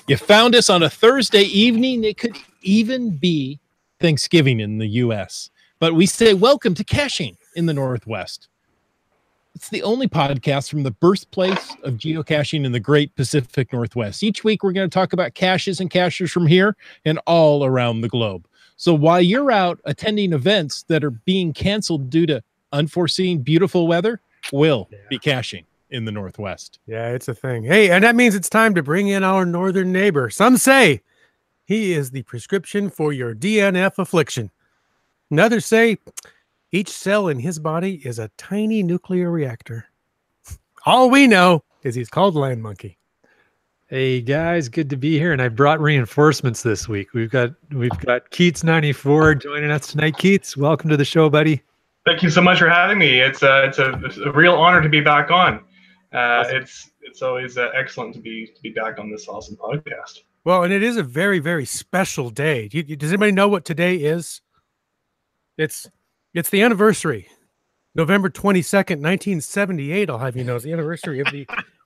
You found us on a Thursday evening. It could even be Thanksgiving in the U.S. But we say welcome to Caching in the Northwest. It's the only podcast from the birthplace of geocaching in the great Pacific Northwest. Each week, we're going to talk about caches and cachers from here and all around the globe. So while you're out attending events that are being canceled due to unforeseen beautiful weather, we'll be caching in the Northwest. Yeah, it's a thing. Hey, and that means it's time to bring in our northern neighbor. Some say he is the prescription for your DNF affliction. And others say each cell in his body is a tiny nuclear reactor. All we know is he's called Land Monkey. Hey guys, good to be here, and I brought reinforcements this week. We've got Keats94 joining us tonight. Keats, welcome to the show, buddy. Thank you so much for having me. It's a real honor to be back on. Awesome. It's always excellent to be back on this awesome podcast. Well, and it is a very, very special day. Does anybody know what today is? It's the anniversary, November 22nd, 1978. I'll have you know, it's the anniversary of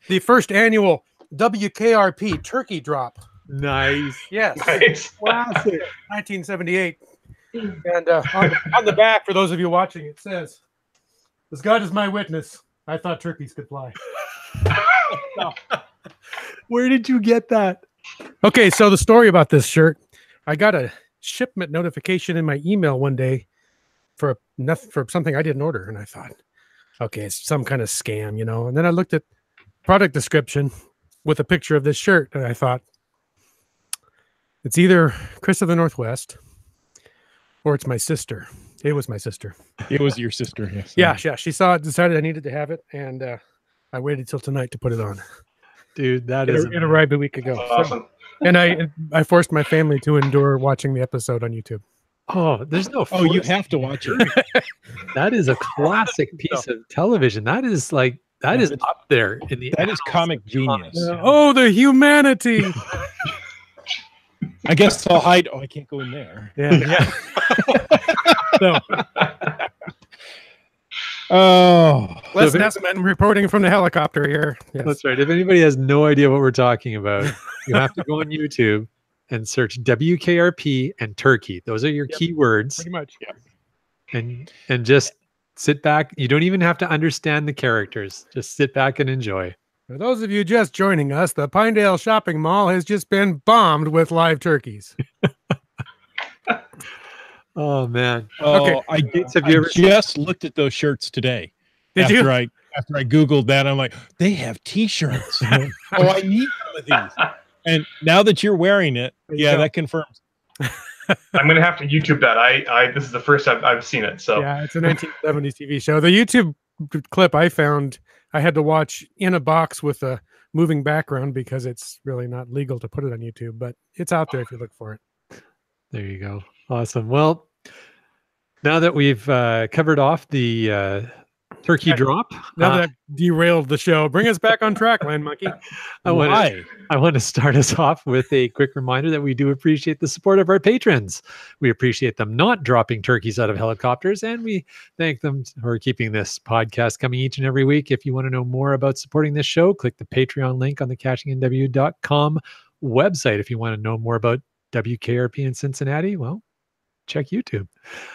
the first annual WKRP turkey drop. Nice. Yes. Nice. Classic. 1978. And on the back, for those of you watching, it says, "As God is my witness, I thought turkeys could fly." No. Where did you get that? Okay, so the story about this shirt, I got a shipment notification in my email one day for something I didn't order, and I thought, okay, it's some kind of scam, you know. And then I looked at product description with a picture of this shirt, and I thought, it's either Chris of the Northwest or it's my sister. It was my sister. It was your sister, yes. Yeah. She saw it, decided I needed to have it, and I waited till tonight to put it on. Dude, it arrived a week ago. That's awesome. And I forced my family to endure watching the episode on YouTube. Oh, there's no. Oh, you have to watch it. That is a classic piece of television. That is up there in the. That is comic genius. Oh, the humanity. I guess I'll hide. Oh, I can't go in there. Yeah. No. Oh, Les Nessman reporting from the helicopter here. Yes. That's right. If anybody has no idea what we're talking about, you have to go on YouTube and search WKRP and turkey. Those are your keywords. Pretty much. Yeah. And just sit back. You don't even have to understand the characters. Just sit back and enjoy. For those of you just joining us, the Pinedale Shopping Mall has just been bombed with live turkeys. Oh man. okay. I just looked at those shirts today. Did you? After I Googled that, I'm like, they have T-shirts. Oh, I need some of these. And now that you're wearing it, that confirms. I'm gonna have to YouTube that. This is the first I've seen it. So yeah, it's a 1970s TV show. The YouTube clip I found, I had to watch in a box with a moving background because it's really not legal to put it on YouTube, but it's out there if you look for it. There you go. Awesome. Well, now that we've covered off the turkey drop, now that derailed the show, bring us back on track, Land Monkey. I want to start us off with a quick reminder that we do appreciate the support of our patrons. We appreciate them not dropping turkeys out of helicopters, and we thank them for keeping this podcast coming each and every week. If you want to know more about supporting this show, click the Patreon link on the cachingnw.com website. If you want to know more about WKRP in Cincinnati, well, check YouTube.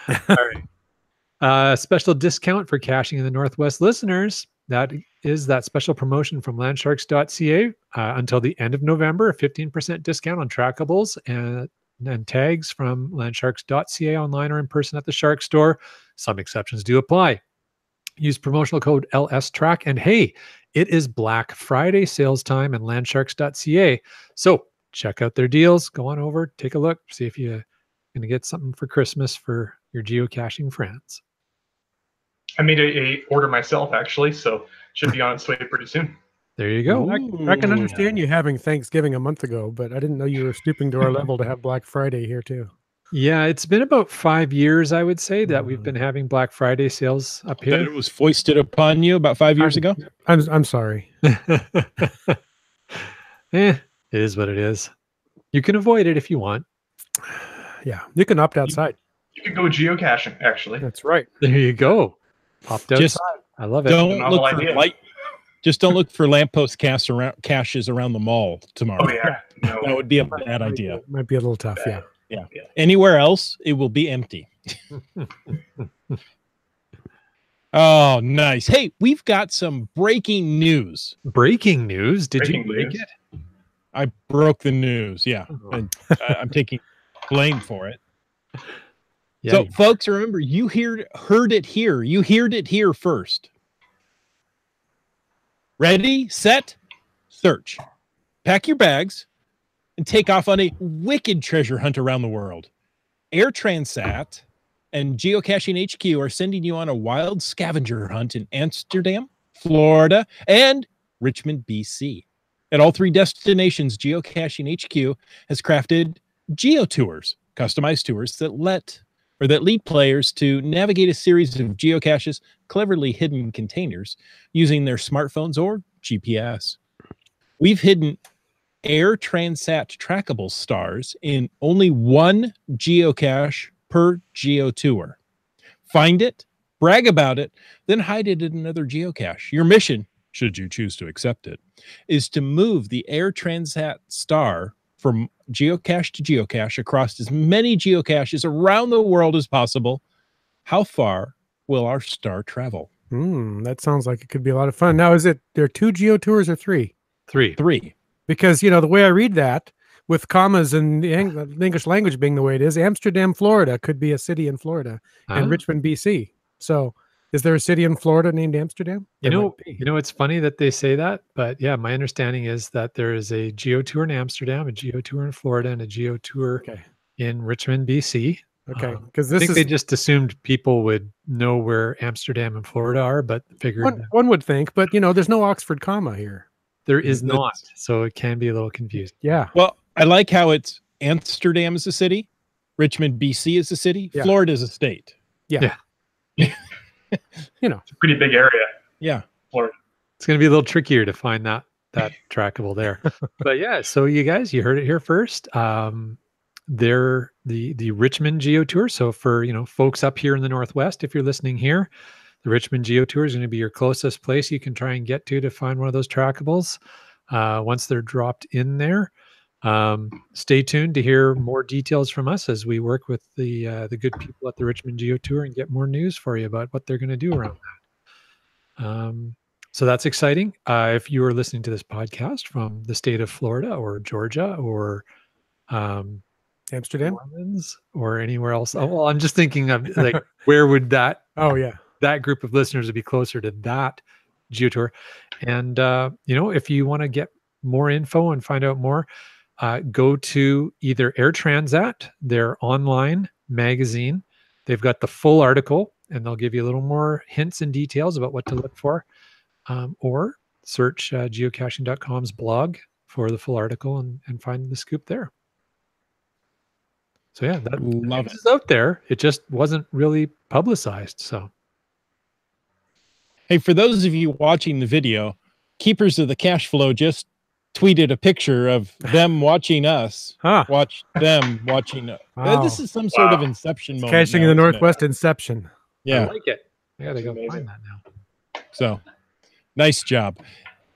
All right. Special discount for Caching in the Northwest listeners. That is that special promotion from landsharks.ca until the end of November, a 15% discount on trackables and tags from landsharks.ca online or in person at the Shark store. Some exceptions do apply. Use promotional code LSTRACK. And hey, it is Black Friday sales time at landsharks.ca. So check out their deals. Go on over, take a look, see if you're going to get something for Christmas for your geocaching friends. I made a order myself, actually, so should be on its way pretty soon. There you go. I can understand you having Thanksgiving a month ago, but I didn't know you were stooping to our level to have Black Friday here too. Yeah, it's been about 5 years, I would say, that we've been having Black Friday sales up here. That it was foisted upon you about 5 years ago? I'm sorry. It is what it is. You can avoid it if you want. Yeah, you can opt outside. You can go geocaching, actually. That's right. There you go. Opt outside. I love it. Don't novel look for idea. light. Just don't look for lamppost caches around the mall tomorrow. Oh yeah, no. That would be a bad idea. Might be a little tough. Yeah. Anywhere else, it will be empty. Oh, nice. Hey, we've got some breaking news. Breaking news. Did Breaking you break news. it? I broke the news. Yeah. Oh. And I'm taking blame for it. Yeah. So, folks, remember, you heard it here. You heard it here first. Ready, set, search. Pack your bags and take off on a wicked treasure hunt around the world. Air Transat and Geocaching HQ are sending you on a wild scavenger hunt in Amsterdam, Florida, and Richmond, BC. At all three destinations, Geocaching HQ has crafted geotours, customized tours that lead players to navigate a series of geocaches, cleverly hidden containers, using their smartphones or GPS. We've hidden Air Transat trackable stars in only one geocache per geotour. Find it, brag about it, then hide it in another geocache. Your mission, should you choose to accept it, is to move the Air Transat star from geocache to geocache across as many geocaches around the world as possible. How far will our star travel? That sounds like it could be a lot of fun. Now, there are 2 geotours or 3? 3. 3. Because, the way I read that, with commas and the English language being the way it is, Amsterdam, Florida could be a city in Florida, and Richmond, BC. So is there a city in Florida named Amsterdam? You know, it's funny that they say that, but yeah, my understanding is that there is a geotour in Amsterdam, a geotour in Florida, and a geotour in Richmond, BC. Okay, because I think they just assumed people would know where Amsterdam and Florida are, but figured one would think, but there's no Oxford comma here. there is not, so it can be a little confusing. Yeah. Well, I like how it's Amsterdam is a city, Richmond, BC is a city, Florida is a state. Yeah. It's a pretty big area. Yeah. Florida. It's going to be a little trickier to find that trackable there. But yeah, so you guys, you heard it here first. They're the Richmond Geotour. So for folks up here in the Northwest, if you're listening here, the Richmond Geotour is going to be your closest place you can try and get to find one of those trackables. Once they're dropped in there, stay tuned to hear more details from us as we work with the good people at the Richmond Geotour and get more news for you about what they're going to do around that. So that's exciting. If you are listening to this podcast from the state of Florida or Georgia or Amsterdam or anywhere else. Oh, well, I'm just thinking of like, where would that group of listeners would be closer to that geotour. And, if you want to get more info and find out more, go to either Air Transat, their online magazine. They've got the full article and they'll give you a little more hints and details about what to look for. Or search geocaching.com's blog for the full article and find the scoop there. So yeah, that is out there. It just wasn't really publicized. So, hey, for those of you watching the video, Keepers of the Cash Flow just tweeted a picture of them watching us. Watch them watching. Wow. This is some sort of Inception moment. Caching in the Northwest Inception. Yeah, I like it. I gotta go find that now. So, nice job.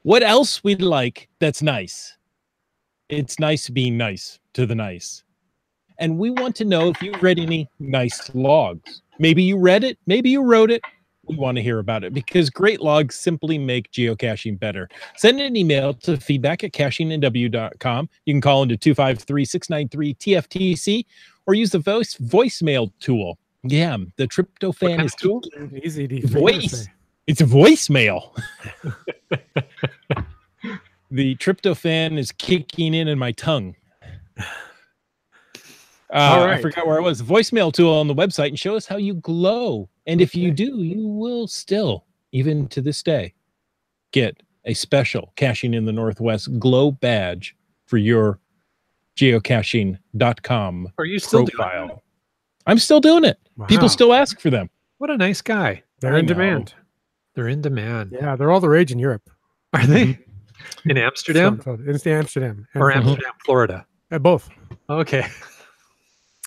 What else we'd like that's nice? It's nice being nice to the nice. And we want to know if you've read any nice logs. Maybe you read it. Maybe you wrote it. We want to hear about it because great logs simply make geocaching better. Send an email to feedback@cachingNW.com. You can call into 253-693-TFTC or use the voicemail tool. Yeah, the tryptophan is tool. Easy to voice. It's a voicemail. The tryptophan is kicking in my tongue. All right. I forgot where I was. The voicemail tool on the website and show us how you glow. And if you do, you will still, even to this day, get a special Caching in the Northwest glow badge for your geocaching.com Are you still profile. doing it? I'm still doing it. Wow. People still ask for them. What a nice guy. They're I in know. demand. They're in demand. Yeah, they're all the rage in Europe. Are they? In Amsterdam? It's Amsterdam. Or Amsterdam, Florida? Both. Okay.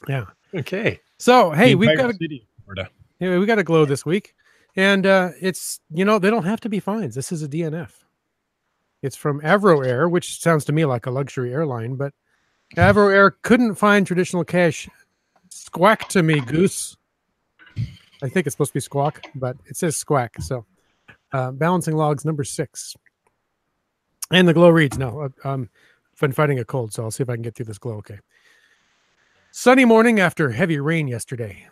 Yeah. Okay. So, hey, The we've entire got city of Florida. we got a glow this week. And it's, they don't have to be fines. This is a DNF. It's from Avro Air, which sounds to me like a luxury airline, but Avro Air couldn't find traditional cache. Squawk to me, goose. I think it's supposed to be squawk, but it says squawk. So balancing logs number 6. And the glow reads, no, I've been fighting a cold, so I'll see if I can get through this glow. Okay. Sunny morning after heavy rain yesterday.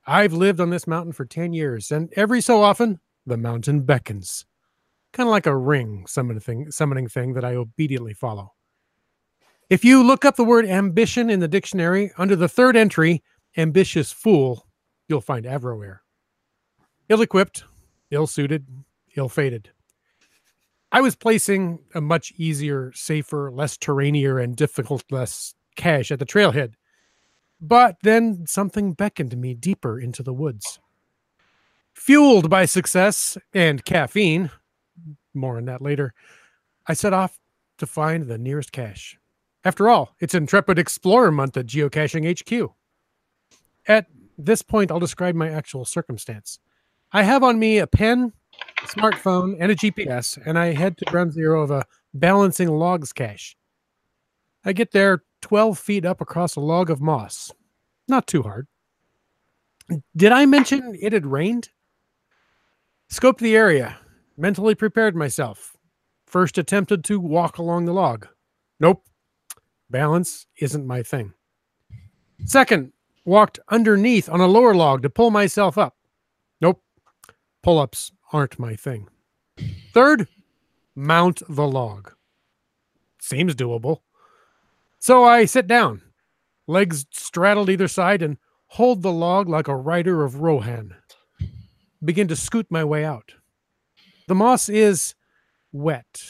I've lived on this mountain for 10 years, and every so often, the mountain beckons. Kind of like a ring summoning thing that I obediently follow. If you look up the word ambition in the dictionary, under the third entry, ambitious fool, you'll find Avro Air. Ill-equipped, ill-suited, ill-fated. I was placing a much easier, safer, less terrainier, and difficult less cache at the trailhead. But then something beckoned me deeper into the woods. Fueled by success and caffeine, more on that later, I set off to find the nearest cache. After all, it's Intrepid Explorer Month at Geocaching HQ. At this point, I'll describe my actual circumstance. I have on me a pen, a smartphone, and a GPS, and I head to ground zero of a balancing logs cache. I get there 12 feet up across a log of moss. Not too hard. Did I mention it had rained? Scoped the area, mentally prepared myself. First attempted to walk along the log. Nope. Balance isn't my thing. Second, walked underneath on a lower log to pull myself up. Nope. Pull-ups aren't my thing. Third, mount the log. Seems doable. So I sit down, legs straddled either side, and hold the log like a rider of Rohan. Begin to scoot my way out. The moss is wet,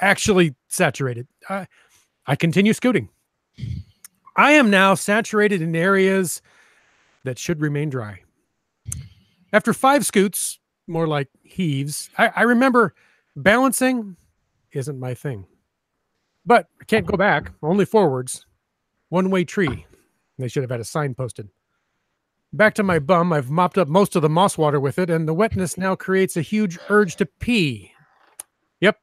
actually saturated. I continue scooting. I am now saturated in areas that should remain dry. After 5 scoots, more like heaves, I remember balancing isn't my thing. But I can't go back, only forwards. One-way tree. They should have had a sign posted. Back to my bum, I've mopped up most of the moss water with it, and the wetness now creates a huge urge to pee. Yep,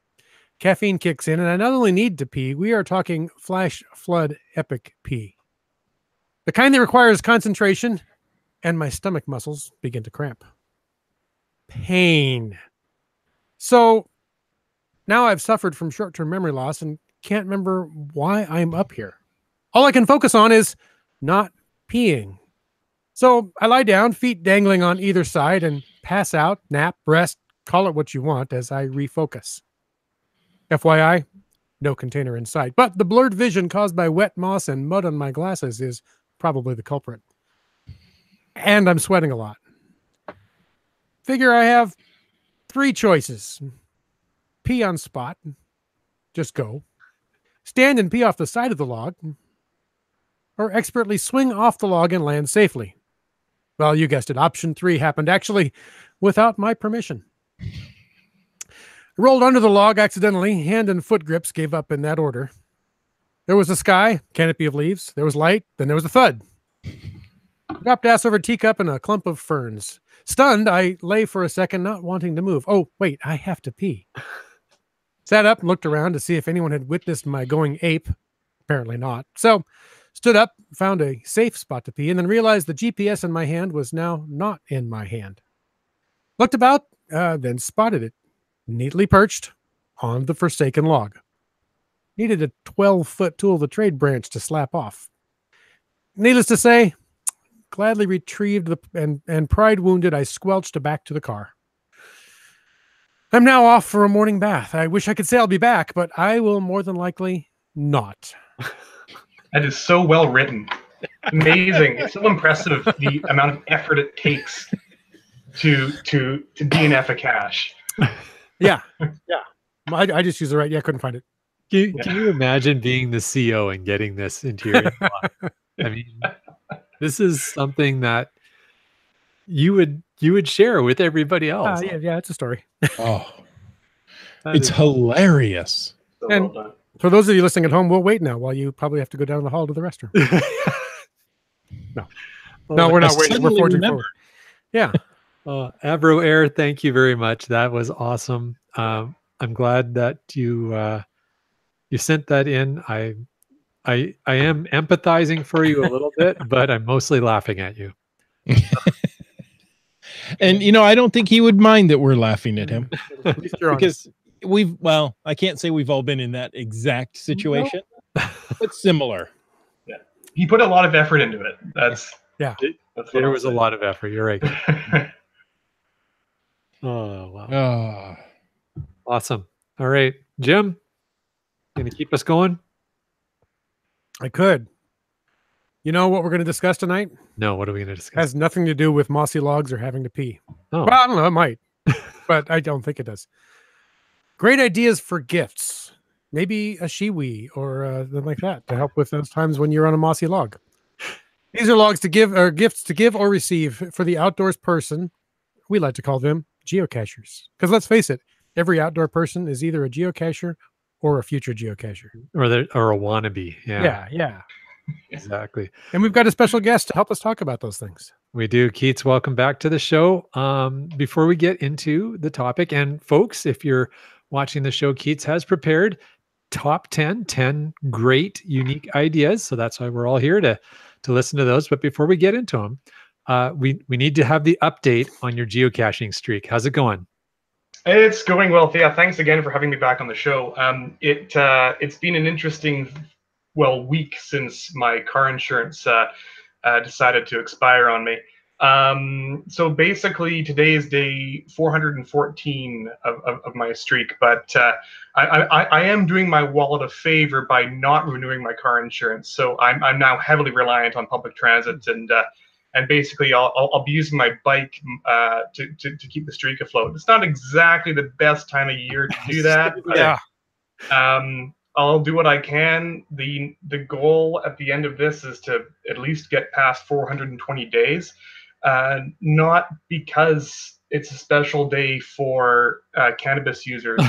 caffeine kicks in, and I not only need to pee, we are talking flash flood epic pee. The kind that requires concentration, and my stomach muscles begin to cramp. Pain. So now I've suffered from short-term memory loss and can't remember why I'm up here. All I can focus on is not peeing. So I lie down, feet dangling on either side, and pass out, nap, rest, call it what you want as I refocus. FYI, no container in sight, but the blurred vision caused by wet moss and mud on my glasses is probably the culprit. And I'm sweating a lot. Figure I have 3 choices. Pee on spot. Just go. Stand and pee off the side of the log. Or expertly swing off the log and land safely. Well, you guessed it. Option 3 happened actually without my permission. I rolled under the log accidentally. Hand and foot grips gave up in that order. There was a sky, canopy of leaves. There was light. Then there was a thud. Dropped ass over a teacup and a clump of ferns. Stunned, I lay for a second, not wanting to move. Oh, wait, I have to pee. Sat up and looked around to see if anyone had witnessed my going ape. Apparently not. So, stood up, found a safe spot to pee, and then realized the GPS in my hand was now not in my hand. Looked about, then spotted it, neatly perched on the forsaken log. Needed a 12-foot tool of the trade branch to slap off. Needless to say, gladly retrieved and pride wounded, I squelched back to the car. I'm now off for a morning bath. I wish I could say I'll be back, but I will more than likely not. That is so well written. Amazing. It's so impressive the amount of effort it takes to DNF a cache. Yeah. I just used the right. Yeah, I couldn't find it. Can you imagine being the CEO and getting this into your inbox? I mean, this is something that you would share with everybody else. Yeah, it's a story. Oh, it's hilarious. So And- well done. For those of you listening at home, we'll wait now while you probably have to go down the hall to the restroom. No, we're not I waiting. We're suddenly forging remembered. forward. Yeah. Avro Air, thank you very much. That was awesome. I'm glad that you sent that in. I am empathizing for you a little bit, but I'm mostly laughing at you. And I don't think he would mind that we're laughing at him At least you're honest. because I can't say we've all been in that exact situation, but similar. Yeah, he put a lot of effort into it. That's what There I'll was a say. lot of effort. You're right. Oh, wow. Awesome. All right, Jim, gonna keep us going? I could. You know what we're going to discuss tonight? No, what are we going to discuss? Has nothing to do with mossy logs or having to pee. Oh. Well, I don't know. It might, but I don't think it does. Great ideas for gifts. Maybe a shiwi or something like that to help with those times when you're on a mossy log. These are logs to give, or gifts to give or receive for the outdoors person. We like to call them geocachers. Because let's face it, every outdoor person is either a geocacher or a future geocacher. Or a wannabe. Yeah. Exactly. And we've got a special guest to help us talk about those things. We do. Keats, welcome back to the show. Before we get into the topic, and folks, if you're watching the show, Keats has prepared top 10 great, unique ideas. So that's why we're all here to listen to those. But before we get into them, we need to have the update on your geocaching streak. How's it going? It's going well. Yeah, thanks again for having me back on the show. It's been an interesting week since my car insurance decided to expire on me. So basically today is day 414 of my streak, but I am doing my wallet a favor by not renewing my car insurance. So I'm now heavily reliant on public transit, and basically I'll be using my bike to keep the streak afloat. It's not exactly the best time of year to do that. Yeah. I'll do what I can. The goal at the end of this is to at least get past 420 days, not because it's a special day for cannabis users,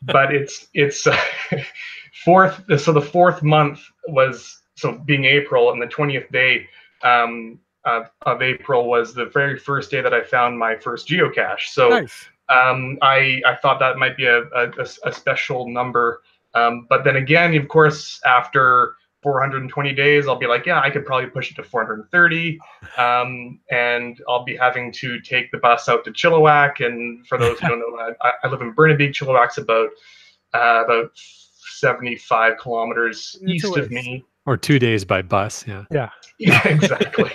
but it's fourth. So the fourth month was being April, and the 20th day of April was the very first day that I found my first geocache. So Nice. I thought that might be a special number. But then again, of course, after 420 days, I'll be like, yeah, I could probably push it to 430. And I'll be having to take the bus out to Chilliwack. And for those who don't know, I live in Burnaby. Chilliwack's about 75 kilometers east of me. Or 2 days by bus. Yeah, exactly.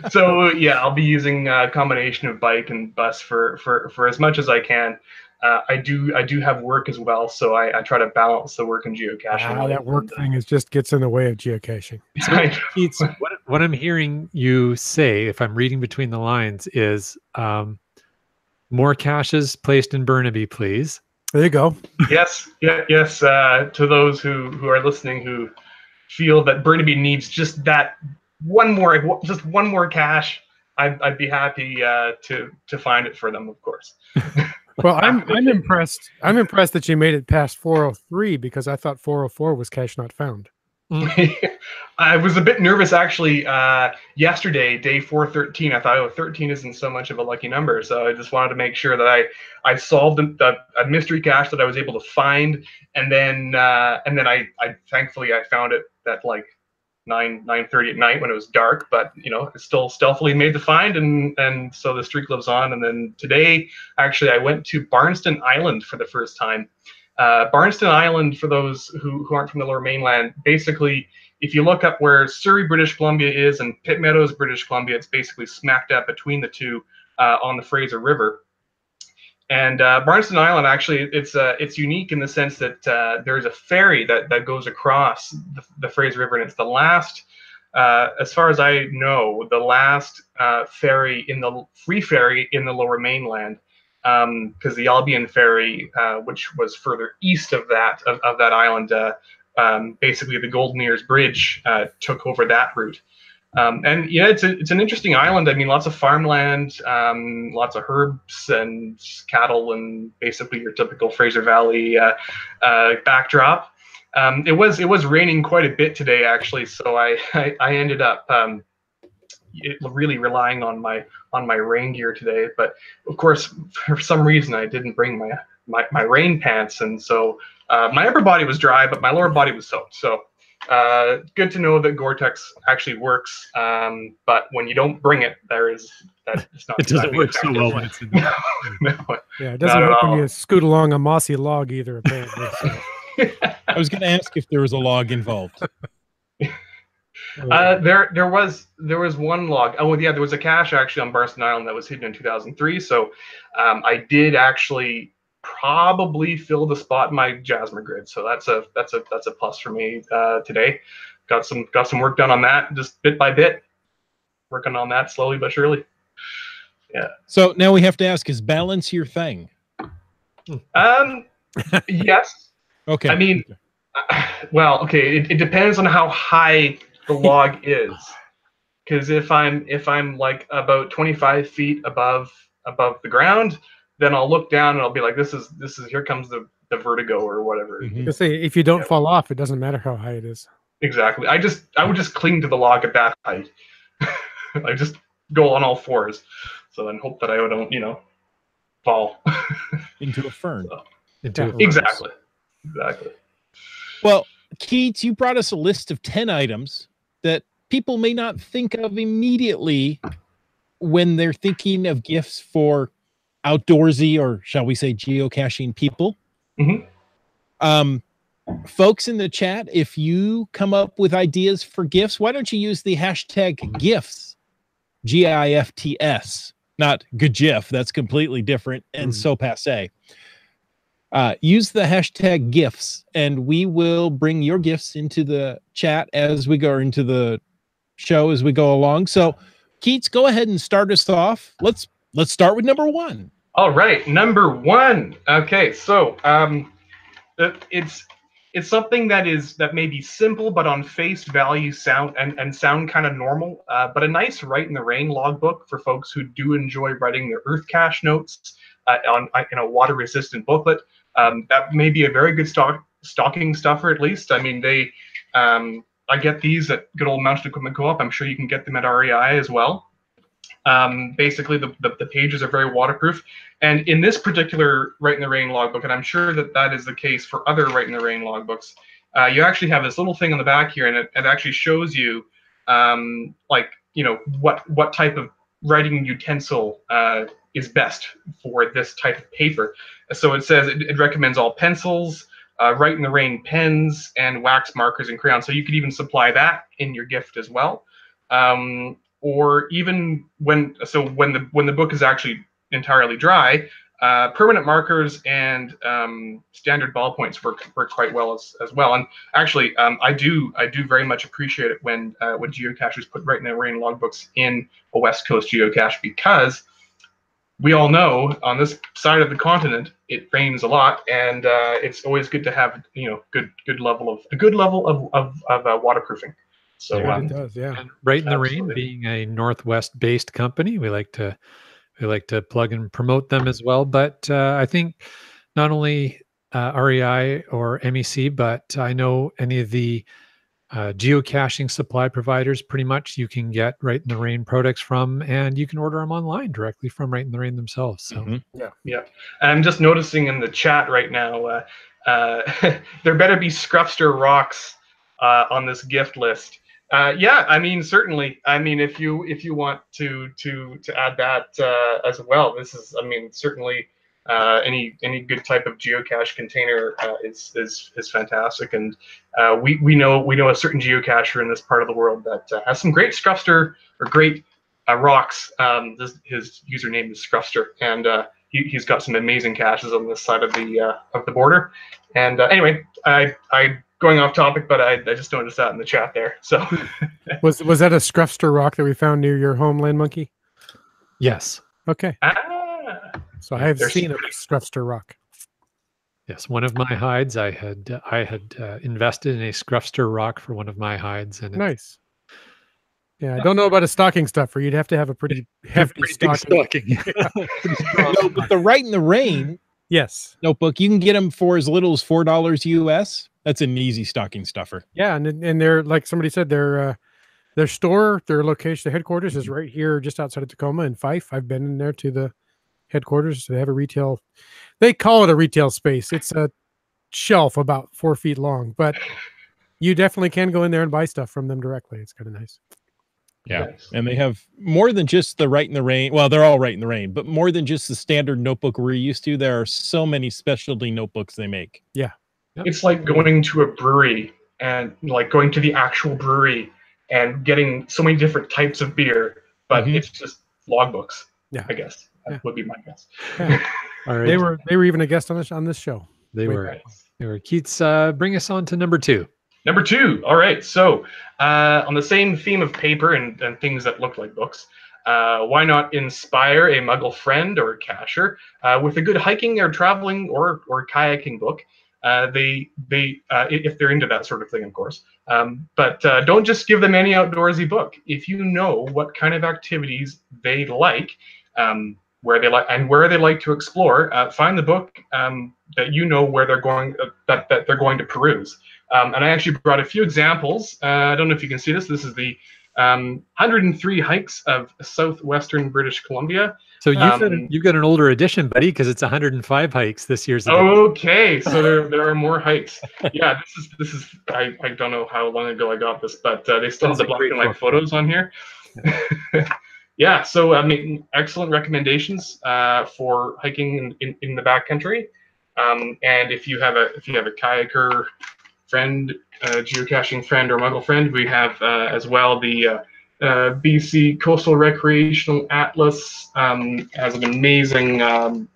So yeah, I'll be using a combination of bike and bus for as much as I can. I do have work as well, so I try to balance the work and geocaching. that work thing just gets in the way of geocaching. So, Keats, what I'm hearing you say, if I'm reading between the lines, is more caches placed in Burnaby, please. There you go. Yes. To those who are listening who feel that Burnaby needs just one more cache, I'd be happy to find it for them, of course. Well, I'm impressed. I'm impressed that you made it past 403 because I thought 404 was cache not found. I was a bit nervous actually. Yesterday, day 413, I thought, 13 isn't so much of a lucky number, so I just wanted to make sure that I solved a mystery cache that I was able to find, and then I thankfully I found it at like 9:30 at night when it was dark, but I still stealthily made the find, and so the streak lives on. And then today, actually, I went to Barnston Island for the first time. Barnston Island, for those who aren't from the Lower Mainland, basically, if you look up where Surrey, British Columbia is, and Pitt Meadows, British Columbia, it's basically smack dab between the two on the Fraser River. And Barnston Island, actually, it's unique in the sense that there's a ferry that goes across the Fraser River, and it's the last, as far as I know, the last free ferry in the Lower Mainland, because the Albion ferry, which was further east of that island, basically the Golden Ears Bridge took over that route. And yeah, it's an interesting island. I mean, lots of farmland, lots of herbs and cattle, and basically your typical Fraser Valley backdrop. It was raining quite a bit today, actually, so I ended up really relying on my rain gear today. But of course, for some reason, I didn't bring my rain pants, and so my upper body was dry, but my lower body was soaked. So good to know that Gore-Tex actually works. But when you don't bring it, it's not. It doesn't work so well when it's in there. No, Yeah, it doesn't not at work when all. you scoot along a mossy log either, apparently. So. I was going to ask if there was a log involved. There was one log. Oh yeah, there was a cache actually on Barston Island that was hidden in 2003. So I did actually probably fill the spot in my Jasmer grid. So that's a plus for me today. Got some work done on that, just bit by bit, working on that slowly but surely. Yeah. So now we have to ask: is balance your thing? Yes. Okay. I mean, well, okay. It depends on how high the log is, because if I'm like about 25 feet above the ground, then I'll look down and I'll be like, this is here comes the vertigo or whatever. Mhm. Just say if you don't fall off, it doesn't matter how high it is. Exactly. I would just cling to the log at that height. I just go on all fours, so then hope that I don't fall Into a fern. Exactly. Well, Keats, you brought us a list of 10 items that people may not think of immediately when they're thinking of gifts for outdoorsy, or shall we say geocaching people. Mm-hmm. Folks in the chat, if you come up with ideas for gifts, why don't you use the hashtag GIFTS, GIFTS, not GIF, that's completely different and so passe. Use the hashtag GIFTS, and we will bring your gifts into the chat as we go into the show as we go along. So, Keats, go ahead and start us off. Let's start with number one. All right, number one. Okay, so it's something that may be simple, but on face value sound kind of normal. But a nice write in the rain logbook for folks who do enjoy writing their earth cache notes in a water resistant booklet. That may be a very good stocking stuffer, at least. I mean, I get these at good old Mountain Equipment Co-op. I'm sure you can get them at REI as well. Basically, the pages are very waterproof. And in this particular Write in the Rain logbook, and I'm sure that is the case for other Write in the Rain logbooks, you actually have this little thing on the back here, and it actually shows you, what type of writing utensil is best for this type of paper. So it says it recommends all pencils, Write in the Rain pens, and wax markers and crayons. So you could even supply that in your gift as well. Or even when the book is actually entirely dry, permanent markers and standard ballpoints work quite well as well. And actually, I do very much appreciate it when geocachers put Write in the Rain logbooks in a West Coast geocache, because we all know on this side of the continent it rains a lot, and it's always good to have good level of waterproofing. So It does, yeah. And Write in the Rain, Absolutely. being a Northwest-based company, we like to plug and promote them as well. But I think not only REI or MEC, but I know any of the geocaching supply providers, pretty much you can get Write in the Rain products from, and you can order them online directly from Write in the Rain themselves. So yeah. And I'm just noticing in the chat right now, there better be Scruffster rocks on this gift list. Yeah, I mean, certainly. I mean, if you want to add that as well, this is, I mean, certainly any good type of geocache container is fantastic. And we know a certain geocacher in this part of the world that has some great Scruffster or great rocks. His username is Scruffster, and he's got some amazing caches on this side of the border. And anyway, I going off topic, but I just noticed that in the chat there. So Was that a Scruffster rock that we found near your homeland, Monkey? yes, Okay. So I have seen a Scruffster rock. yes, one of my hides, I had invested in a Scruffster rock for one of my hides, and Nice. Yeah, I don't know about a stocking stuffer. You'd have to have a pretty hefty stocking. No, but the Write in the Rain Yes. notebook, you can get them for as little as $4 US. That's an easy stocking stuffer. Yeah, and they're, like somebody said, they're Their store, their location, their headquarters is right here just outside of Tacoma in Fife. I've been in there to the headquarters. They have a retail, they call it a retail space. It's a shelf about 4 feet long, but you definitely can go in there and buy stuff from them directly. It's kind of nice. Yeah. Nice. And they have more than just the Right in the Rain. Well, they're all Right in the Rain, but more than just the standard notebook we're used to. There are so many specialty notebooks they make. Yeah. It's like going to a brewery and like going to the actual brewery and getting so many different types of beer, but Mhm. it's just logbooks. Yeah. I guess that Yeah. would be my guess. Yeah. All right. They were even a guest on this show. They Wait, were. Nice. They were. Keats, bring us on to number 2. Number 2. All right. So on the same theme of paper and things that look like books, why not inspire a Muggle friend or cacher with a good hiking or traveling or kayaking book? If they're into that sort of thing, of course. But don't just give them any outdoorsy book. If you know what kind of activities they like, where they like to explore, find the book that you know where they're going that they're going to peruse. And I actually brought a few examples. I don't know if you can see this. This is the 103 hikes of southwestern British Columbia. So you've got an older edition, buddy, because it's 105 hikes this year's edition. Okay, so there are more hikes. Yeah, this is I don't know how long ago I got this, but they still have the black and white photos on here. Yeah, so I mean, excellent recommendations for hiking in the backcountry. And if you have a kayaker friend, geocaching friend, or Muggle friend, we have as well the BC Coastal Recreational Atlas. Has an amazing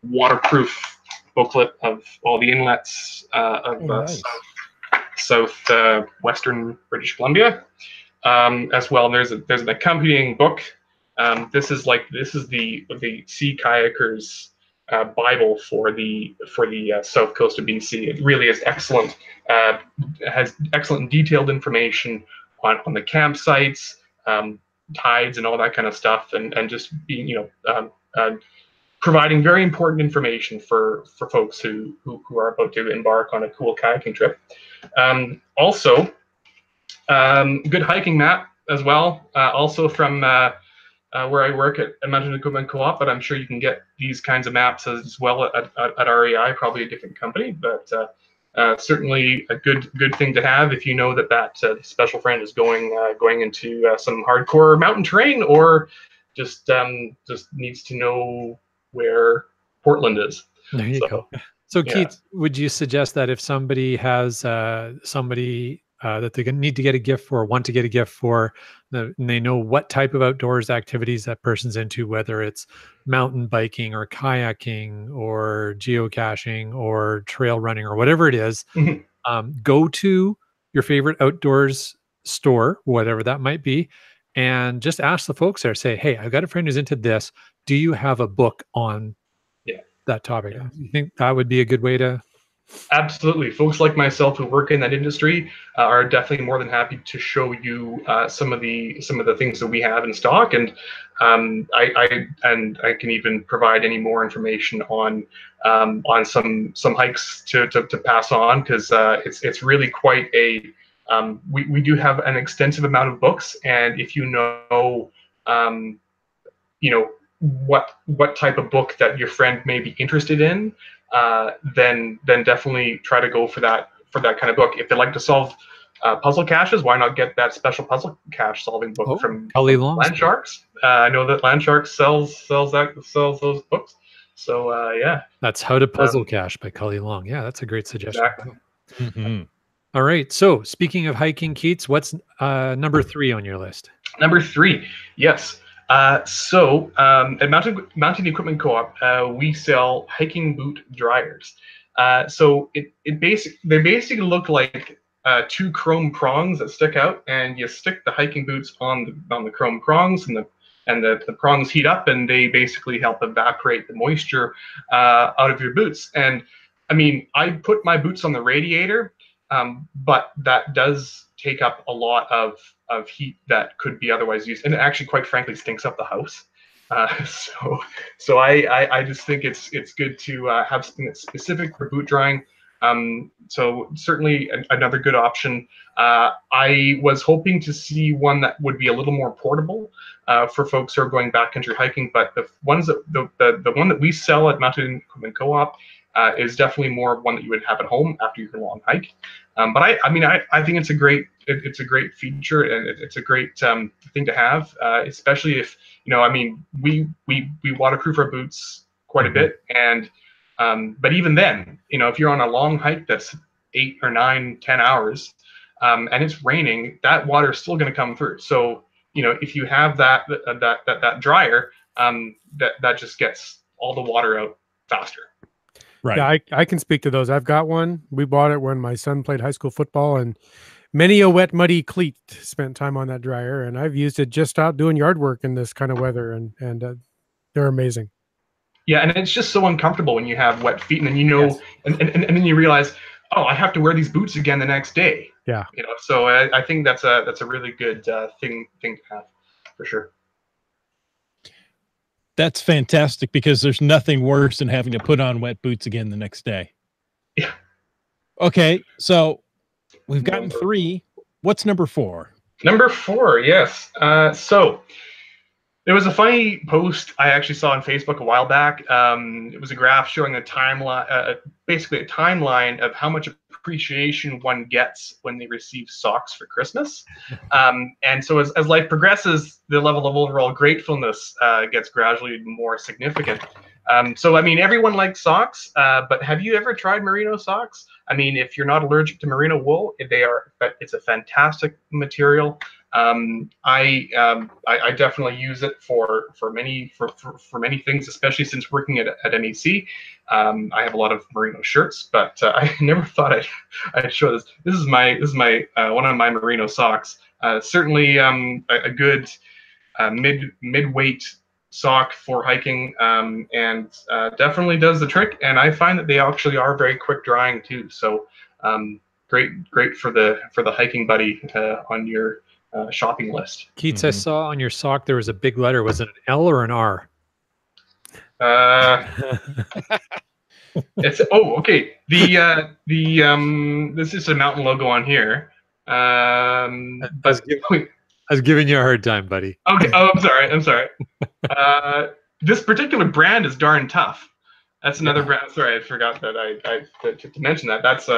waterproof booklet of all the inlets of nice. southwestern British Columbia. As well, there's an accompanying book. This is the sea kayakers Bible for the south coast of BC. It really is excellent. Has excellent detailed information on the campsites, tides, and all that kind of stuff, and just being providing very important information for folks who are about to embark on a cool kayaking trip. Also, good hiking map as well. Also from where I work at Mountain Equipment Co-op, but I'm sure you can get these kinds of maps as well at REI, probably a different company, but certainly a good thing to have if you know that special friend is going into some hardcore mountain terrain, or just needs to know where Portland is. There you go. So yeah. Keith, would you suggest that if somebody has somebody that they need to get a gift for, want to get a gift for, and they know what type of outdoors activities that person's into, whether it's mountain biking or kayaking or geocaching or trail running or whatever it is, go to your favorite outdoors store, whatever that might be, and just ask the folks there, say, hey, I've got a friend who's into this. Do you have a book on that topic? Yeah. You think that would be a good way to? Absolutely. Folks like myself who work in that industry are definitely more than happy to show you some of the things that we have in stock, and I can even provide any more information on some hikes to pass on, because it's really quite a we do have an extensive amount of books, and if you know what type of book that your friend may be interested in, then definitely try to go for that kind of book. If they like to solve puzzle caches, why not get that special puzzle cache solving book from Land Sharks? I know that Land Sharks sells those books. So yeah, that's How to Puzzle Cache by Cully Long. Yeah, that's a great suggestion. Exactly. Mm-hmm. All right. So speaking of hiking, Keats, what's number 3 on your list? Number 3, yes. So at Mountain Equipment Co-op, we sell hiking boot dryers. So they basically look like 2 chrome prongs that stick out, and you stick the hiking boots on the chrome prongs, and the prongs heat up, and they basically help evaporate the moisture out of your boots. And I mean, I put my boots on the radiator, but that does take up a lot of heat that could be otherwise used, and it actually, quite frankly, stinks up the house. So I just think it's good to have something that's specific for boot drying. So certainly another good option. I was hoping to see one that would be a little more portable for folks who are going backcountry hiking, but the ones that the one that we sell at Mountain Equipment Co-op is definitely more one that you would have at home after your long hike. But I think it's a great feature, and it's a great thing to have, especially if we waterproof our boots quite a bit, and but even then, if you're on a long hike that's 8 or 9, 10 hours, and it's raining, that water is still going to come through. So if you have that dryer, that just gets all the water out faster. Right. Yeah, I can speak to those. I've got one. We bought it when my son played high school football, and many a wet, muddy cleat spent time on that dryer. And I've used it just out doing yard work in this kind of weather, and they're amazing. Yeah, and it's just so uncomfortable when you have wet feet, and then yes. and then you realize, oh, I have to wear these boots again the next day. Yeah. So I think that's a really good thing to have, for sure. That's fantastic, because there's nothing worse than having to put on wet boots again the next day. Yeah. Okay, so we've gotten 3. What's number 4? Number 4, yes. So there was a funny post I actually saw on Facebook a while back. It was a graph showing a timeline, basically a timeline of how much appreciation one gets when they receive socks for Christmas. And so as life progresses, the level of overall gratefulness gets gradually more significant. So, everyone likes socks, but have you ever tried merino socks? If you're not allergic to merino wool, it's a fantastic material. I definitely use it for many things, especially since working at NEC. I have a lot of merino shirts, but I never thought I'd show this. This is my one of my merino socks. Certainly a good mid-weight sock for hiking, and definitely does the trick. And I find that they actually are very quick drying too. So great for the hiking buddy on your shopping list. Keats, I saw on your sock there was a big letter. Was it an L or an R? It's okay. This is a mountain logo on here. I was giving you a hard time, buddy. Okay. Oh, I'm sorry. This particular brand is darn tough. That's another brand. Sorry, I forgot that to mention that. That's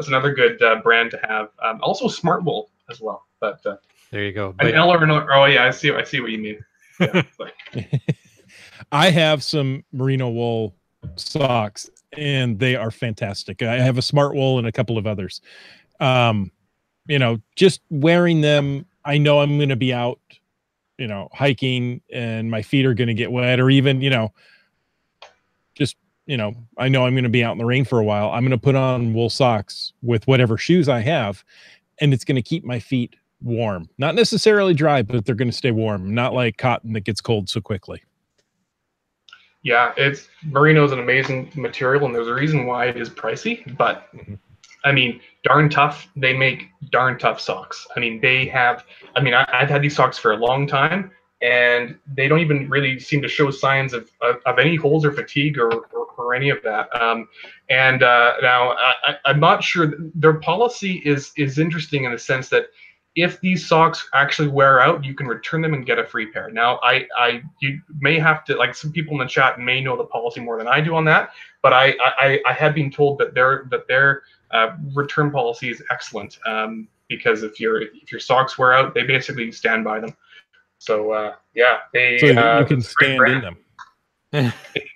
another good brand to have. Also, Smart Wool as well. But there you go. An L or an R. Oh yeah, I see what you mean. Yeah, I have some merino wool socks, and they are fantastic. I have a Smart Wool and a couple of others. Just wearing them, I know I'm going to be out, hiking, and my feet are going to get wet, or even, I know I'm going to be out in the rain for a while. I'm going to put on wool socks with whatever shoes I have, and it's going to keep my feet warm. Not necessarily dry, but they're going to stay warm, not like cotton that gets cold so quickly. Yeah, merino is an amazing material, and there's a reason why it is pricey, but darn tough. They make darn tough socks. I've had these socks for a long time, and they don't even really seem to show signs of any holes or fatigue or any of that. Now I'm not sure. Their policy is interesting in the sense that if these socks actually wear out, you can return them and get a free pair. Now, you may have to, like, some people in the chat may know the policy more than I do on that, but I have been told that their return policy is excellent, because if your socks wear out, they basically stand by them. So you can stand in them.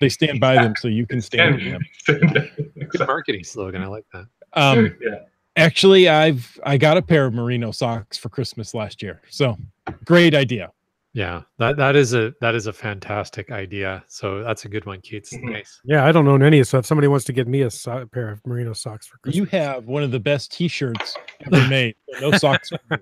They stand by them, so you can stand in them. Good marketing slogan. I like that. Yeah. Actually, I got a pair of merino socks for Christmas last year. So great idea. Yeah, that is a fantastic idea. So that's a good one, Keats. Mm-hmm. Nice. Yeah, I don't own any, so if somebody wants to get me a pair of merino socks for Christmas, you have one of the best T-shirts ever made. No socks for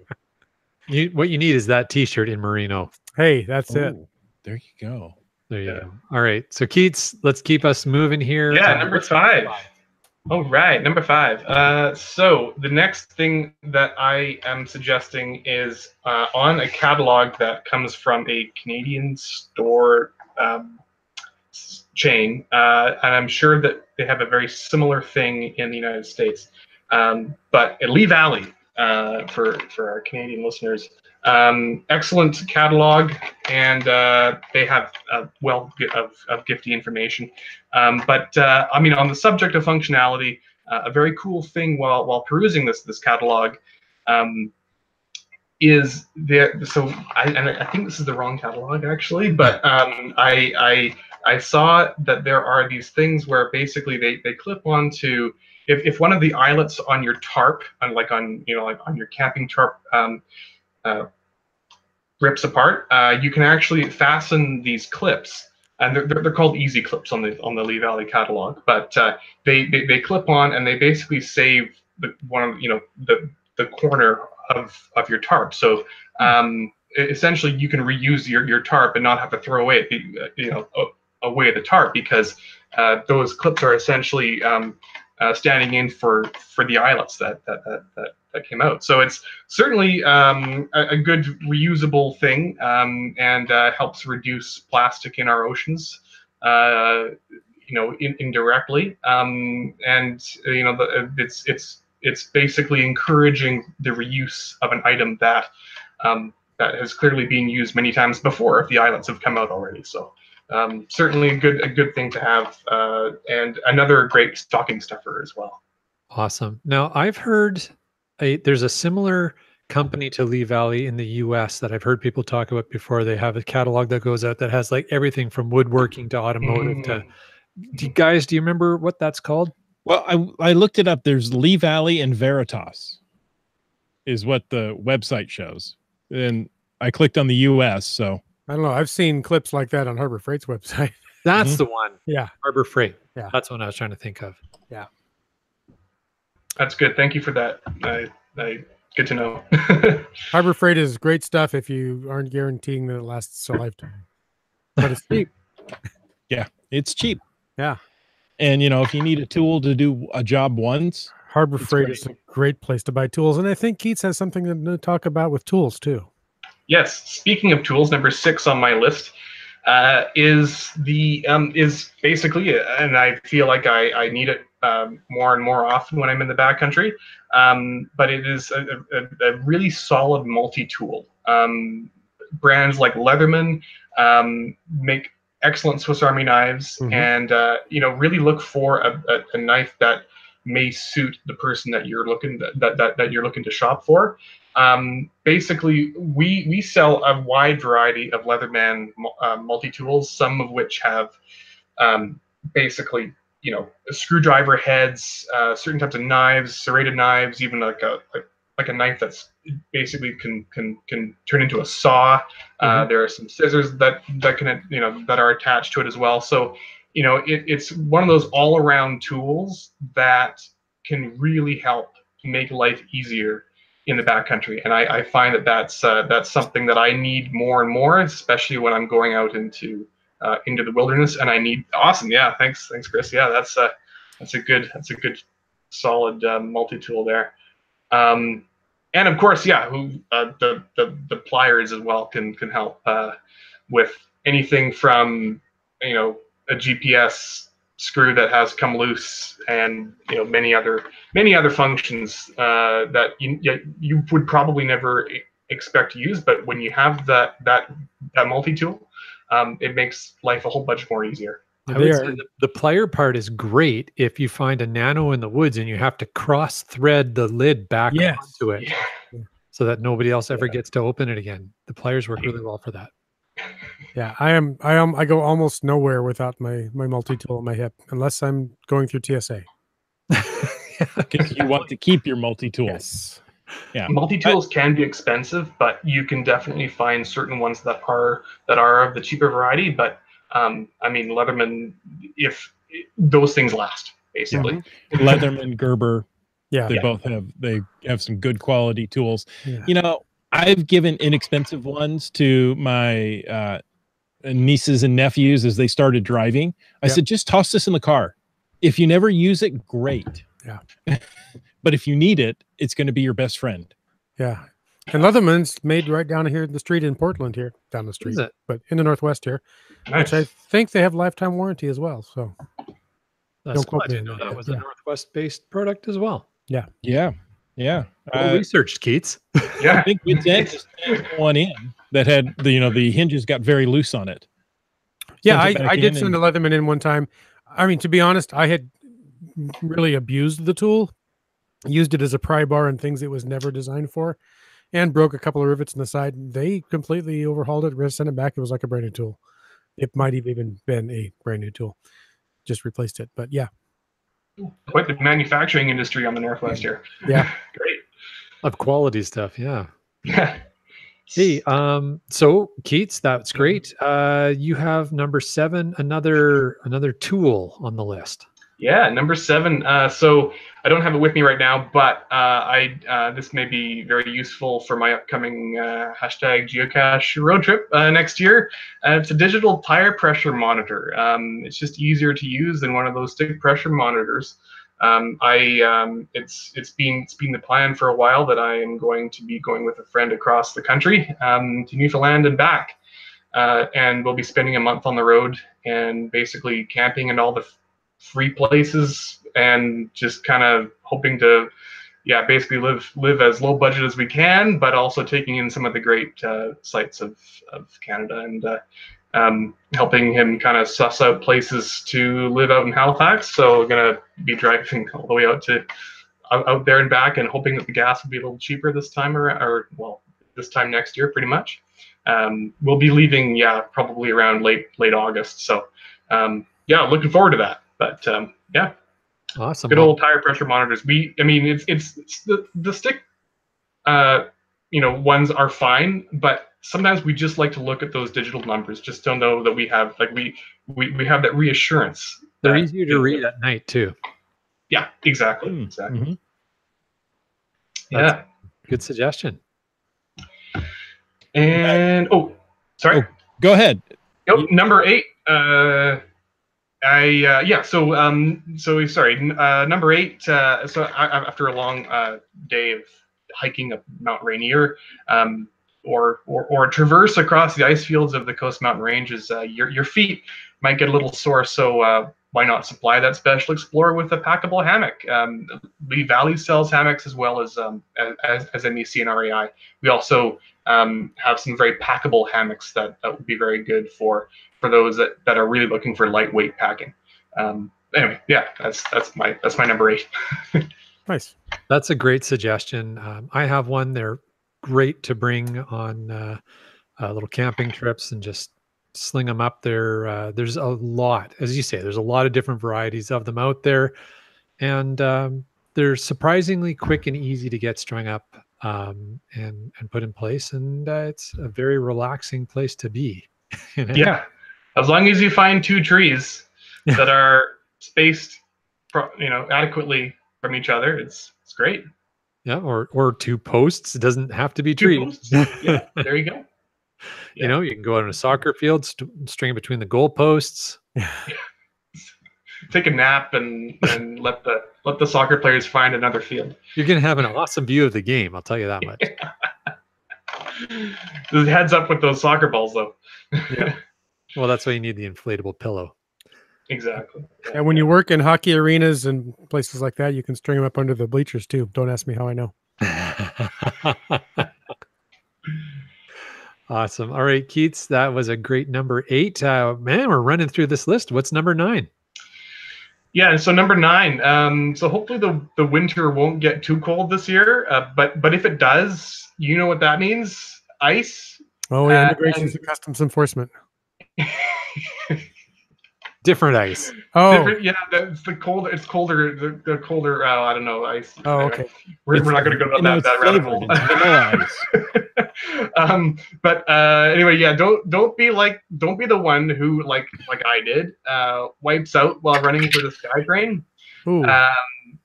you. What you need is that T-shirt in merino. Hey, that's it. There you go. There you go. All right, so Keats, let's keep us moving here. Yeah, number 5. All right, number 5. So the next thing that I am suggesting is on a catalog that comes from a Canadian store chain, and I'm sure that they have a very similar thing in the United States. But at Lee Valley, for our Canadian listeners, excellent catalog, and they have a wealth of gifty information. But I mean, on the subject of functionality, a very cool thing while perusing this catalog. Is there? So I think this is the wrong catalog actually, but I saw that there are these things where basically they clip onto if one of the eyelets on your tarp, like on your camping tarp, rips apart, you can actually fasten these clips, and they're called easy clips on the Lee Valley catalog. But they clip on, and they basically save the corner of your tarp. So essentially, you can reuse your tarp and not have to throw away away the tarp, because those clips are essentially standing in for the eyelets that came out. So it's certainly a good reusable thing, and helps reduce plastic in our oceans, indirectly. It's basically encouraging the reuse of an item that has clearly been used many times before if the eyelets have come out already. So certainly a good thing to have, and another great stocking stuffer as well. Awesome. Now I've heard there's a similar company to Lee Valley in the US that I've heard people talk about before. They have a catalog that goes out that has like everything from woodworking to automotive to. Do you remember what that's called? Well, I looked it up. There's Lee Valley and Veritas is what the website shows. And I clicked on the US, so. I don't know. I've seen clips like that on Harbor Freight's website. That's the one. Yeah. Harbor Freight. Yeah. That's what I was trying to think of. Yeah. That's good. Thank you for that. Good to know. Harbor Freight is great stuff if you aren't guaranteeing that it lasts a lifetime. But it's cheap. Yeah, it's cheap. Yeah. And, if you need a tool to do a job once, Harbor Freight is a great place to buy tools. And I think Keats has something to talk about with tools too. Yes. Speaking of tools, number 6 on my list is basically, and I feel like I need it more and more often when I'm in the backcountry. But it is a really solid multi-tool. Brands like Leatherman make excellent Swiss Army knives, and really look for a knife that may suit the person that you're looking to shop for. Basically, we sell a wide variety of Leatherman multi-tools, some of which have basically screwdriver heads, certain types of knives, serrated knives, even like a knife that's basically can turn into a saw. There are some scissors that can that are attached to it as well. So it's one of those all-around tools that can really help make life easier in the backcountry, and I find that's something that I need more and more, especially when I'm going out into the wilderness, and I need. Awesome, yeah, thanks, Chris. Yeah, that's a good solid multi-tool there. And of course, yeah, the pliers as well can help with anything from a GPS screw that has come loose, and many other functions that you would probably never expect to use, but when you have that multi-tool, it makes life a whole bunch more easier. I would say the plier part is great if you find a nano in the woods and you have to cross thread the lid back onto it, so that nobody else ever gets to open it again. The pliers work really well for that. Yeah, I go almost nowhere without my multi-tool on my hip, unless I'm going through TSA. Because you want to keep your multi-tool. Yes. Yeah. Multi-tools can be expensive, but you can definitely find certain ones that are of the cheaper variety. But Leatherman, if those things last, basically. Leatherman, Gerber, they both have some good quality tools. Yeah. I've given inexpensive ones to my nieces and nephews as they started driving. I said, just toss this in the car. If you never use it, great. Yeah. But if you need it, it's going to be your best friend. Yeah. And Leatherman's made right down here the street in Portland here, down the street, but in the Northwest here, Nice. which I think they have lifetime warranty as well. So That's don't quote cool. me I didn't on know that that, was but a Northwest-based product as well. Yeah. Well researched, Keats. Yeah. I think we just changed one in that had the hinges got very loose on it. yeah, Sent it back I did in send and- a Leatherman in one time. I mean, to be honest, I had really abused the tool, used it as a pry bar and things it was never designed for, and broke a couple of rivets in the side. They completely overhauled it, sent it back. It was like a brand new tool. It might have even been a brand new tool. Just replaced it. But yeah. Quite the manufacturing industry on the Northwest here. Yeah. Great. Of quality stuff, yeah. Yeah. Hey, so Keats, that's great. You have number 7, another tool on the list. Yeah, number 7. So I don't have it with me right now, but this may be very useful for my upcoming hashtag geocache road trip next year. It's a digital tire pressure monitor. It's just easier to use than one of those stick pressure monitors. It's been the plan for a while that I am going to be going with a friend across the country to Newfoundland and back, and we'll be spending a month on the road and basically camping in all the free places and just kind of hoping to basically live as low budget as we can, but also taking in some of the great sights of Canada and helping him kind of suss out places to live out in Halifax. So we're gonna be driving all the way out there and back, and hoping that the gas will be a little cheaper this time, or this time next year, pretty much. We'll be leaving probably around late August. So looking forward to that. But Awesome. good old tire pressure monitors. It's the stick ones are fine, but sometimes we just like to look at those digital numbers just to know that we have we have that reassurance. They're easier to read at night too. Yeah, exactly. Mm-hmm. Yeah. Good suggestion. And sorry. Go ahead. Number 8. Number 8. After a long day of hiking up Mount Rainier, or traverse across the ice fields of the Coast Mountain Ranges, your feet might get a little sore. So why not supply that Special Explorer with a packable hammock? Lee Valley sells hammocks as well as MEC and REI. We also have some very packable hammocks that would be very good for those that are really looking for lightweight packing. Anyway, that's my number 8. Nice. That's a great suggestion. I have one. They're great to bring on little camping trips and just sling them up there. There's a lot, as you say, there's a lot of different varieties of them out there, and they're surprisingly quick and easy to get strung up and put in place, and it's a very relaxing place to be. Yeah, as long as you find 2 trees that are spaced, adequately from each other, it's great. Yeah, or 2 posts. It doesn't have to be 2 trees. posts. Yeah, there you go. Yeah. You can go out on a soccer field, string between the goal posts. Take a nap and let the soccer players find another field. You're going to have an awesome view of the game. I'll tell you that much. Just heads up with those soccer balls, though. Yeah. Well, that's why you need the inflatable pillow. Exactly. And when you work in hockey arenas and places like that, you can string them up under the bleachers too. Don't ask me how I know. Awesome. All right, Keats, that was a great number 8. Man, we're running through this list. What's number 9? Yeah, so number 9. So hopefully the winter won't get too cold this year. But if it does, you know what that means? Ice. Oh, yeah, immigration and customs enforcement. Different ice. Oh, it's the colder. It's colder. The colder. I don't know. Ice. Oh, anyway, okay. We're not going to go down that rabbit hole. But anyway, yeah. Don't be the one who like I did wipes out while running for the Sky Train.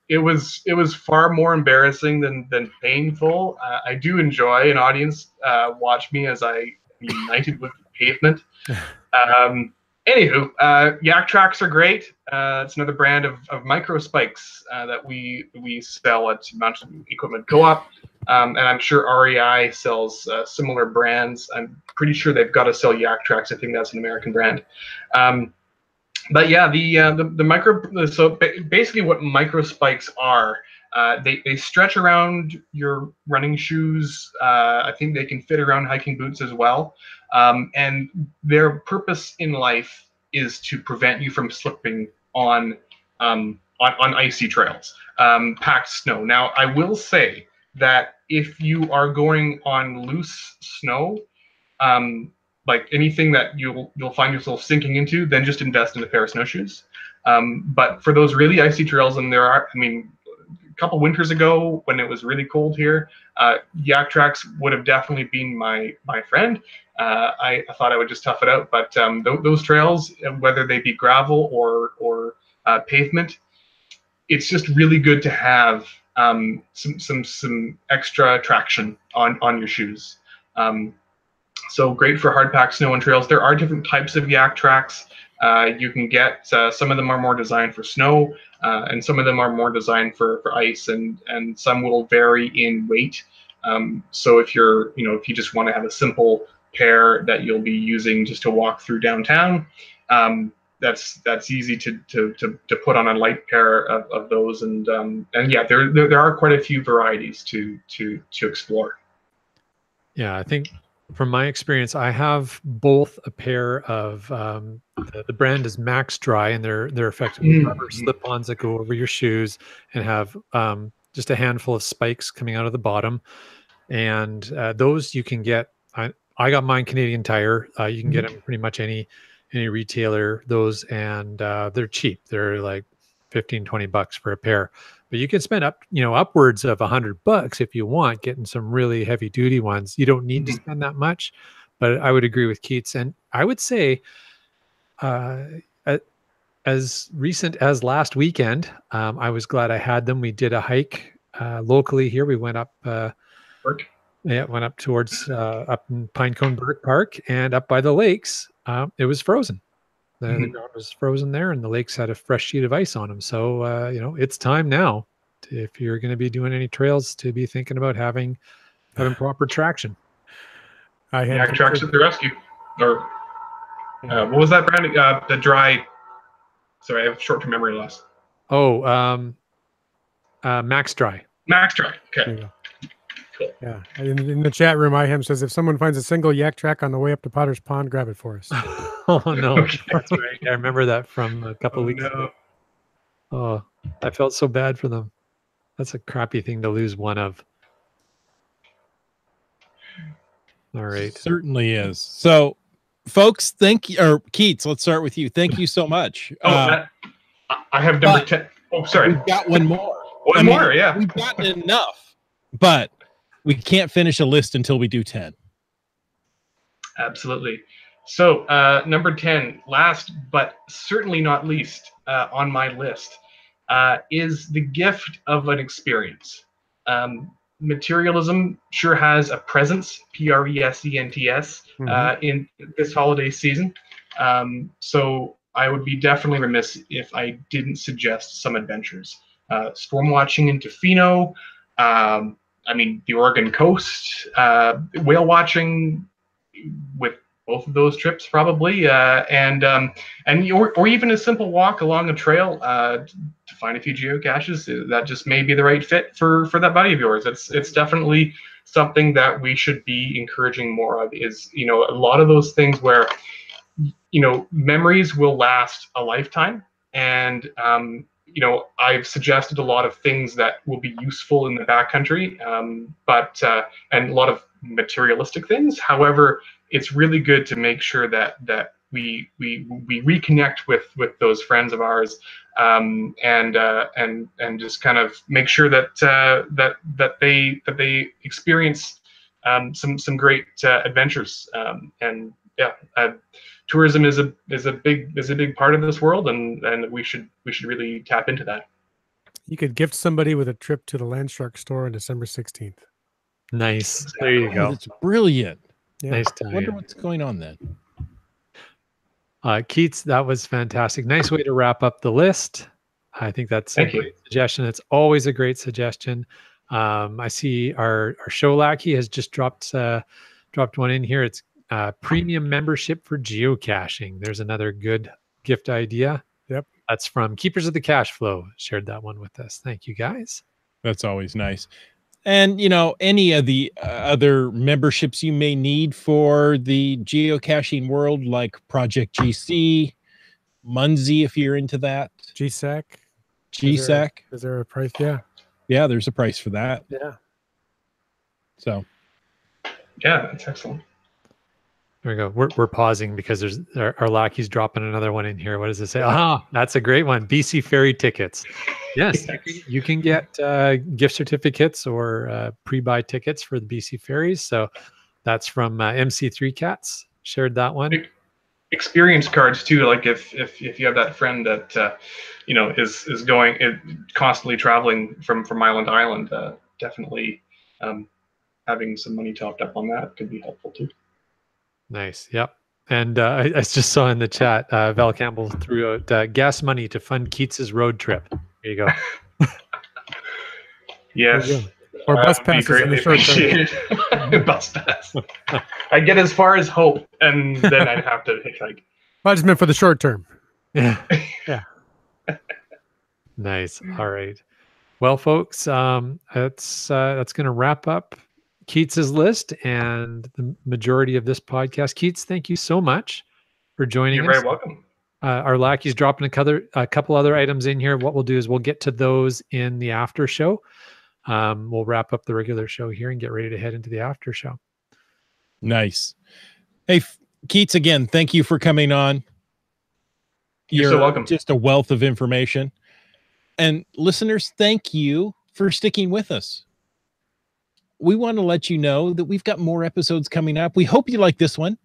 It was far more embarrassing than painful. I do enjoy an audience watch me as I united with the pavement. Anywho, Yak Tracks are great. It's another brand of micro spikes that we sell at Mountain Equipment Co-op, and I'm sure REI sells similar brands. I'm pretty sure they've got to sell Yak Tracks. I think that's an American brand. But yeah, the micro. So basically, what micro spikes are, they stretch around your running shoes. I think they can fit around hiking boots as well. And their purpose in life is to prevent you from slipping on icy trails, packed snow. Now, I will say that if you are going on loose snow, like anything that you'll find yourself sinking into, then just invest in a pair of snowshoes. But for those really icy trails, and a couple winters ago when it was really cold here, Yak Tracks would have definitely been my friend. I thought I would just tough it out, but those trails, whether they be gravel or pavement, it's just really good to have some extra traction on your shoes. So great for hard packed snow and trails. There are different types of Yak Tracks. You can get some of them are more designed for snow, and some of them are more designed for ice, and some will vary in weight. So if you just want to have a simple pair that you'll be using just to walk through downtown, that's easy to put on a light pair of those, and yeah, there are quite a few varieties to explore. Yeah, I think from my experience, I have both a pair of the brand is Max Dry, and they're effectively rubber slip-ons that go over your shoes and have just a handful of spikes coming out of the bottom. And those you can get. I got mine Canadian Tire. You can get them pretty much any retailer. Those, and they're cheap. They're like $15-20 for a pair. But you can spend upwards of $100 if you want, getting some really heavy duty ones. You don't need to spend that much, but I would agree with Keats. And I would say, as recent as last weekend, I was glad I had them. We did a hike locally here. We went up, went up towards up in Pinecone Burke Park and up by the lakes. It was frozen. The ground was frozen there, and the lakes had a fresh sheet of ice on them. So, it's time now, if you're going to be doing any trails, to be thinking about having proper traction. Yak Tracks at the rescue. Or what was that brand? The dry. Sorry, I have short-term memory loss. Oh, Max Dry. Max Dry. Okay. Cool. Yeah. In the chat room, IHEM says, if someone finds a single Yak Track on the way up to Potter's Pond, grab it for us. Oh, no. Okay. That's right. I remember that from a couple of weeks ago. Oh, I felt so bad for them. That's a crappy thing to lose one of. All right. Certainly is. So, folks, thank you. Or Keats, let's start with you. Thank you so much. I have number 10. Oh, sorry. We've got one more. One more, yeah. We've gotten enough, but we can't finish a list until we do 10. Absolutely. So, number 10, last but certainly not least on my list, is the gift of an experience. Materialism sure has a presence, presents, in this holiday season. So I would be definitely remiss if I didn't suggest some adventures. Storm watching in Tofino, the Oregon coast, whale watching with both of those trips probably, or even a simple walk along a trail to find a few geocaches. That just may be the right fit for that buddy of yours. It's definitely something that we should be encouraging more of. Is a lot of those things where memories will last a lifetime, and I've suggested a lot of things that will be useful in the backcountry, and a lot of materialistic things. However, it's really good to make sure that we reconnect with those friends of ours, and just kind of make sure that they experience some great adventures. Tourism is a big part of this world, and we should really tap into that. You could gift somebody with a trip to the Land Shark store on December 16th. Nice. There you go. That's brilliant. Yeah. Nice time. I wonder what's going on then. Keats, that was fantastic. Nice way to wrap up the list. I think that's Thank a you. great suggestion. It's always a great suggestion. I see our show lackey has just dropped one in here. It's premium membership for geocaching. There's another good gift idea. Yep. That's from Keepers of the Cash Flow. Shared that one with us. Thank you, guys. That's always nice. And, any of the other memberships you may need for the geocaching world, like Project GC, Munzie, if you're into that. GSAC. GSAC. Is there a price? Yeah. Yeah, there's a price for that. Yeah. So. Yeah, that's excellent. There we go. We're pausing because there's our lackey's dropping another one in here. What does it say? That's a great one. BC ferry tickets. Yes, you can get gift certificates or pre-buy tickets for the BC ferries. So that's from MC3 Cats. Shared that one. Experience cards too. Like if you have that friend that is constantly traveling from island to island, definitely having some money topped up on that could be helpful too. Nice. Yep. And I just saw in the chat, Val Campbell threw out gas money to fund Keats's road trip. There you go. Yes. Or bus passes in the short term. Bus pass. I'd get as far as Hope, and then I'd have to hitchhike. I just meant for the short term. Yeah. Yeah. Nice. All right. Well, folks, that's going to wrap up Keats's list and the majority of this podcast. Keats, thank you so much for joining us. You're very welcome. Our lackey's dropping a couple other items in here. What we'll do is we'll get to those in the after show. We'll wrap up the regular show here and get ready to head into the after show. Nice. Hey, Keats, again, thank you for coming on. You're so welcome. Just a wealth of information. And listeners, thank you for sticking with us. We want to let you know that we've got more episodes coming up. We hope you like this one,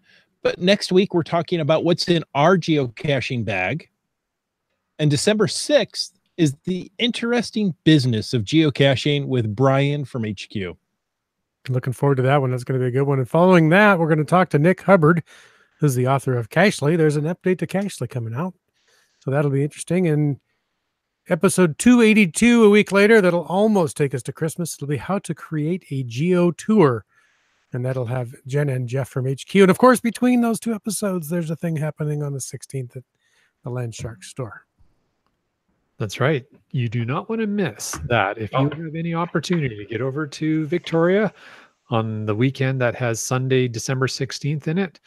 but next week we're talking about what's in our geocaching bag. And December 6th is the interesting business of geocaching with Brian from HQ. Looking forward to that one. That's going to be a good one. And following that, we're going to talk to Nick Hubbard, who's the author of Cachely. There's an update to Cachely coming out. So that'll be interesting. And episode 282 a week later, that'll almost take us to Christmas. It'll be how to create a geo tour. And that'll have Jen and Jeff from HQ. And of course, between those two episodes, there's a thing happening on the 16th at the Landshark store. That's right. You do not want to miss that. If you have any opportunity to get over to Victoria on the weekend that has Sunday, December 16th in it,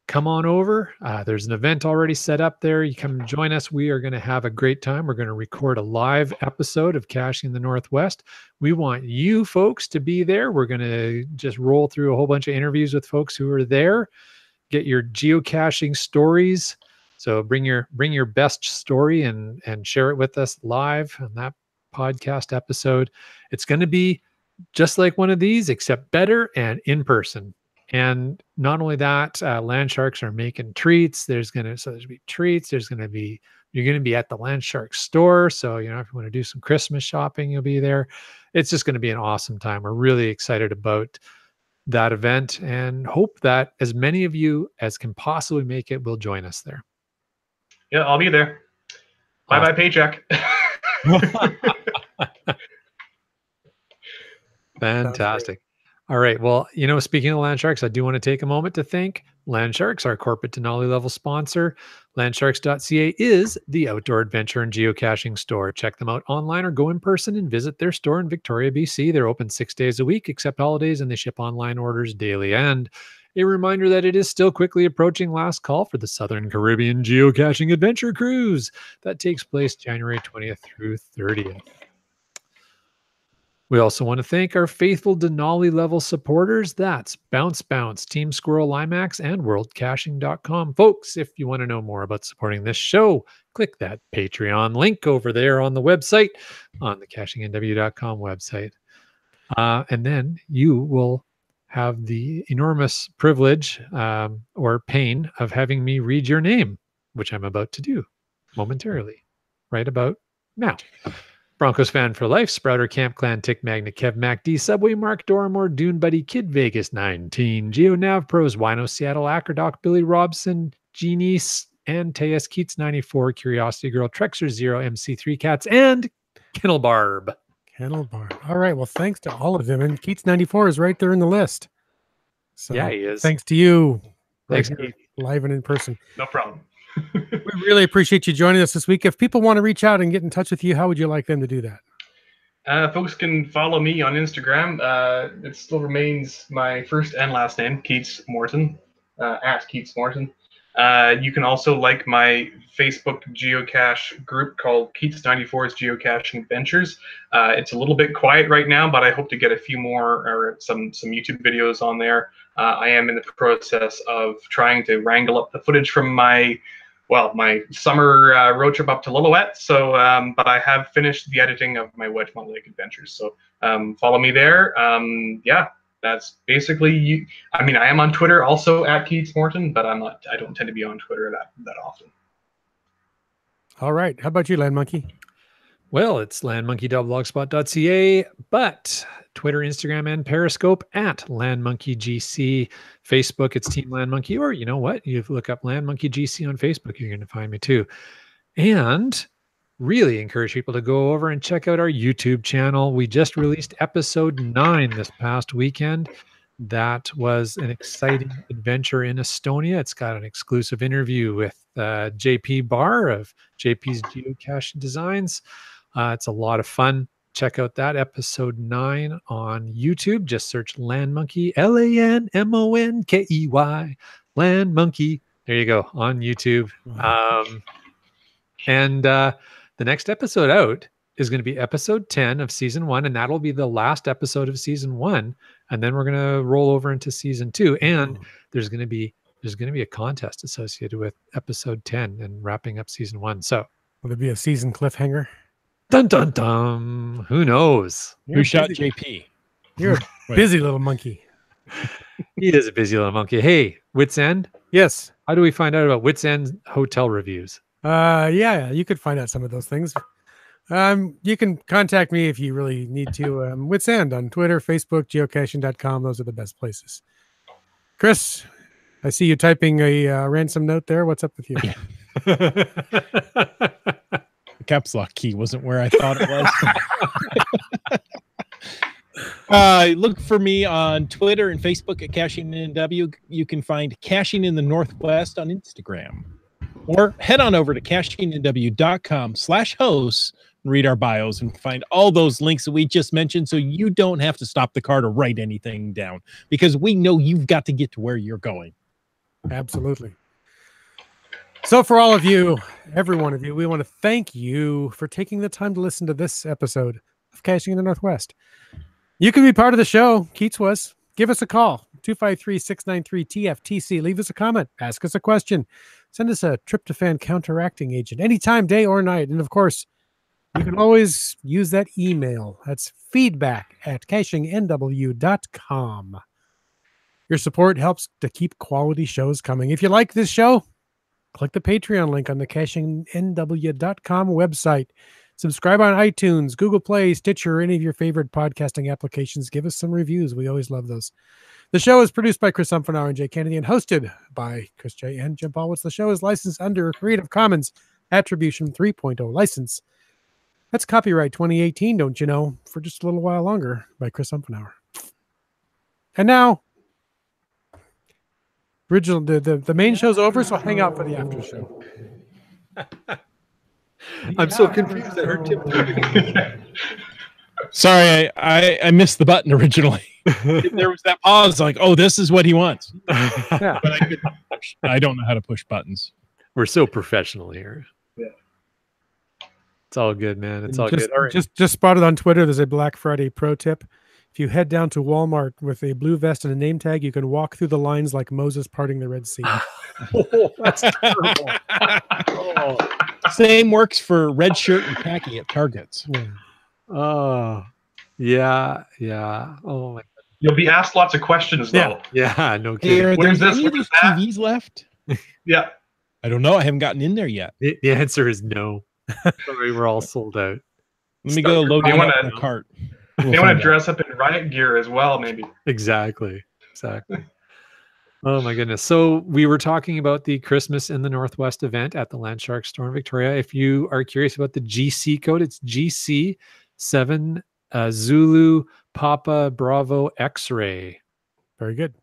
come on over. There's an event already set up there. You come and join us. We are going to have a great time. We're going to record a live episode of Caching the Northwest. We want you folks to be there. We're going to just roll through a whole bunch of interviews with folks who are there. Get your geocaching stories. So bring your best story and share it with us live on that podcast episode. It's going to be just like one of these, except better and in person. And not only that, Landsharks are making treats. There's going to be treats. You're going to be at the Landshark store. So, if you want to do some Christmas shopping, you'll be there. It's just going to be an awesome time. We're really excited about that event and hope that as many of you as can possibly make it will join us there. Yeah, I'll be there. Bye-bye paycheck. Fantastic. All right. Well, speaking of Landsharks, I do want to take a moment to thank Landsharks, our corporate Denali level sponsor. Landsharks.ca is the outdoor adventure and geocaching store. Check them out online or go in person and visit their store in Victoria, BC. They're open 6 days a week, except holidays, and they ship online orders daily. And a reminder that it is still quickly approaching last call for the Southern Caribbean Geocaching Adventure Cruise. That takes place January 20th through 30th. We also want to thank our faithful Denali level supporters. That's Bounce Bounce, Team Squirrel Limax, and WorldCaching.com. Folks, if you want to know more about supporting this show, click that Patreon link over there on the website, on the CachingNW.com website. And then you will have the enormous privilege or pain of having me read your name, which I'm about to do momentarily, right about now. Broncos fan for life, Sprouter, Camp Clan, Tick Magnet, Kev Mac D, Subway, Mark Doramore, Dune Buddy, Kid Vegas 19, Geo Nav Pros, Wino Seattle, Acrodoc, Billy Robson, Genie Antaeus, Keats 94, Curiosity Girl, Trexer 0, MC3 Cats, and Kennel Barb. Kennel Bar. All right. Well, thanks to all of them. And Keats 94 is right there in the list. So Yeah, he is. thanks to you. Thanks, right here, Keith. live and in person. No problem. We really appreciate you joining us this week. If people want to reach out and get in touch with you, how would you like them to do that? Folks can follow me on Instagram. It still remains my first and last name, Keats Morton, at Keats Morton. You can also like my Facebook geocache group called Keats94's Geocaching Adventures. It's a little bit quiet right now, but I hope to get a few more or some YouTube videos on there. I am in the process of trying to wrangle up the footage from my summer road trip up to Lillooet. So, but I have finished the editing of my Wedgemont Lake Adventures. So follow me there. Yeah, that's basically you. I mean, I am on Twitter also at Keats Morton, but I don't tend to be on Twitter that often. All right. How about you, Land Monkey? Well, it's landmonkey.blogspot.ca, but Twitter, Instagram, and Periscope at LandMonkeyGC. Facebook, it's Team Landmonkey, or you know what? You look up LandMonkeyGC on Facebook, you're going to find me too. And really encourage people to go over and check out our YouTube channel. We just released episode 9 this past weekend. That was an exciting adventure in Estonia. It's got an exclusive interview with JP Barr of JP's Geocache Designs. It's a lot of fun. Check out that episode 9 on YouTube. Just search Land Monkey, LANMONKEY, Land Monkey. There you go, on YouTube. And the next episode out is going to be episode 10 of season 1, and that'll be the last episode of season 1. And then we're going to roll over into season 2. And there's going to be a contest associated with episode 10 and wrapping up season 1. So will there be a season cliffhanger? Dun dun dun. Who knows? Who shot JP? You're a busy little monkey. He is a busy little monkey. Hey, Wits End? Yes. How do we find out about Wits End hotel reviews? Yeah, you could find out some of those things. You can contact me if you really need to. Wits End on Twitter, Facebook, geocaching.com. Those are the best places. Chris, I see you typing a ransom note there. What's up with you? The caps lock key wasn't where I thought it was. Look for me on Twitter and Facebook at CachingNW. You can find Caching in the Northwest on Instagram. Or head on over to cachingnw.com/hosts and read our bios and find all those links that we just mentioned, so you don't have to stop the car to write anything down, because we know you've got to get to where you're going. Absolutely. So for all of you, every one of you, we want to thank you for taking the time to listen to this episode of Caching in the Northwest. You can be part of the show. Keats was. Give us a call, 253-693-TFTC. Leave us a comment. Ask us a question. Send us a tryptophan counteracting agent anytime, day or night. And of course, you can always use that email. That's feedback@cachingnw.com. Your support helps to keep quality shows coming. If you like this show, click the Patreon link on the cachingnw.com website. Subscribe on iTunes, Google Play, Stitcher, or any of your favorite podcasting applications. Give us some reviews. We always love those. The show is produced by Chris Umfenauer and Jay Kennedy and hosted by Chris J. and Jim Paulwitz. The show is licensed under Creative Commons Attribution 3.0 license. That's copyright 2018, don't you know, for just a little while longer, by Chris Umfenauer. And now, the main show's over, so hang out for the after show. I'm so confused. I heard Tim. Sorry, I missed the button originally. There was that pause, like, oh, this is what he wants. Yeah. But I don't know how to push buttons. We're so professional here. Yeah. It's all good, man. It's all good. All right. Just spotted on Twitter, there's a Black Friday pro tip. If you head down to Walmart with a blue vest and a name tag, you can walk through the lines like Moses parting the Red Sea. Oh, that's terrible. Oh. Same works for red shirt and khaki at Targets. Yeah. Oh, yeah. Oh, my. You'll be asked lots of questions, though. Yeah, no Hey, kidding. are What there is this? any of What these is that? TVs left? Yeah. I don't know. I haven't gotten in there yet. The answer is no. Sorry, we're all sold out. Let me go load They it wanna- up in a cart. They want to dress up in riot gear as well, maybe. Exactly. Oh my goodness. So we were talking about the Christmas in the Northwest event at the Landshark store in Victoria. If you are curious about the GC code, it's GC7 Zulu Papa Bravo X-ray. Very good.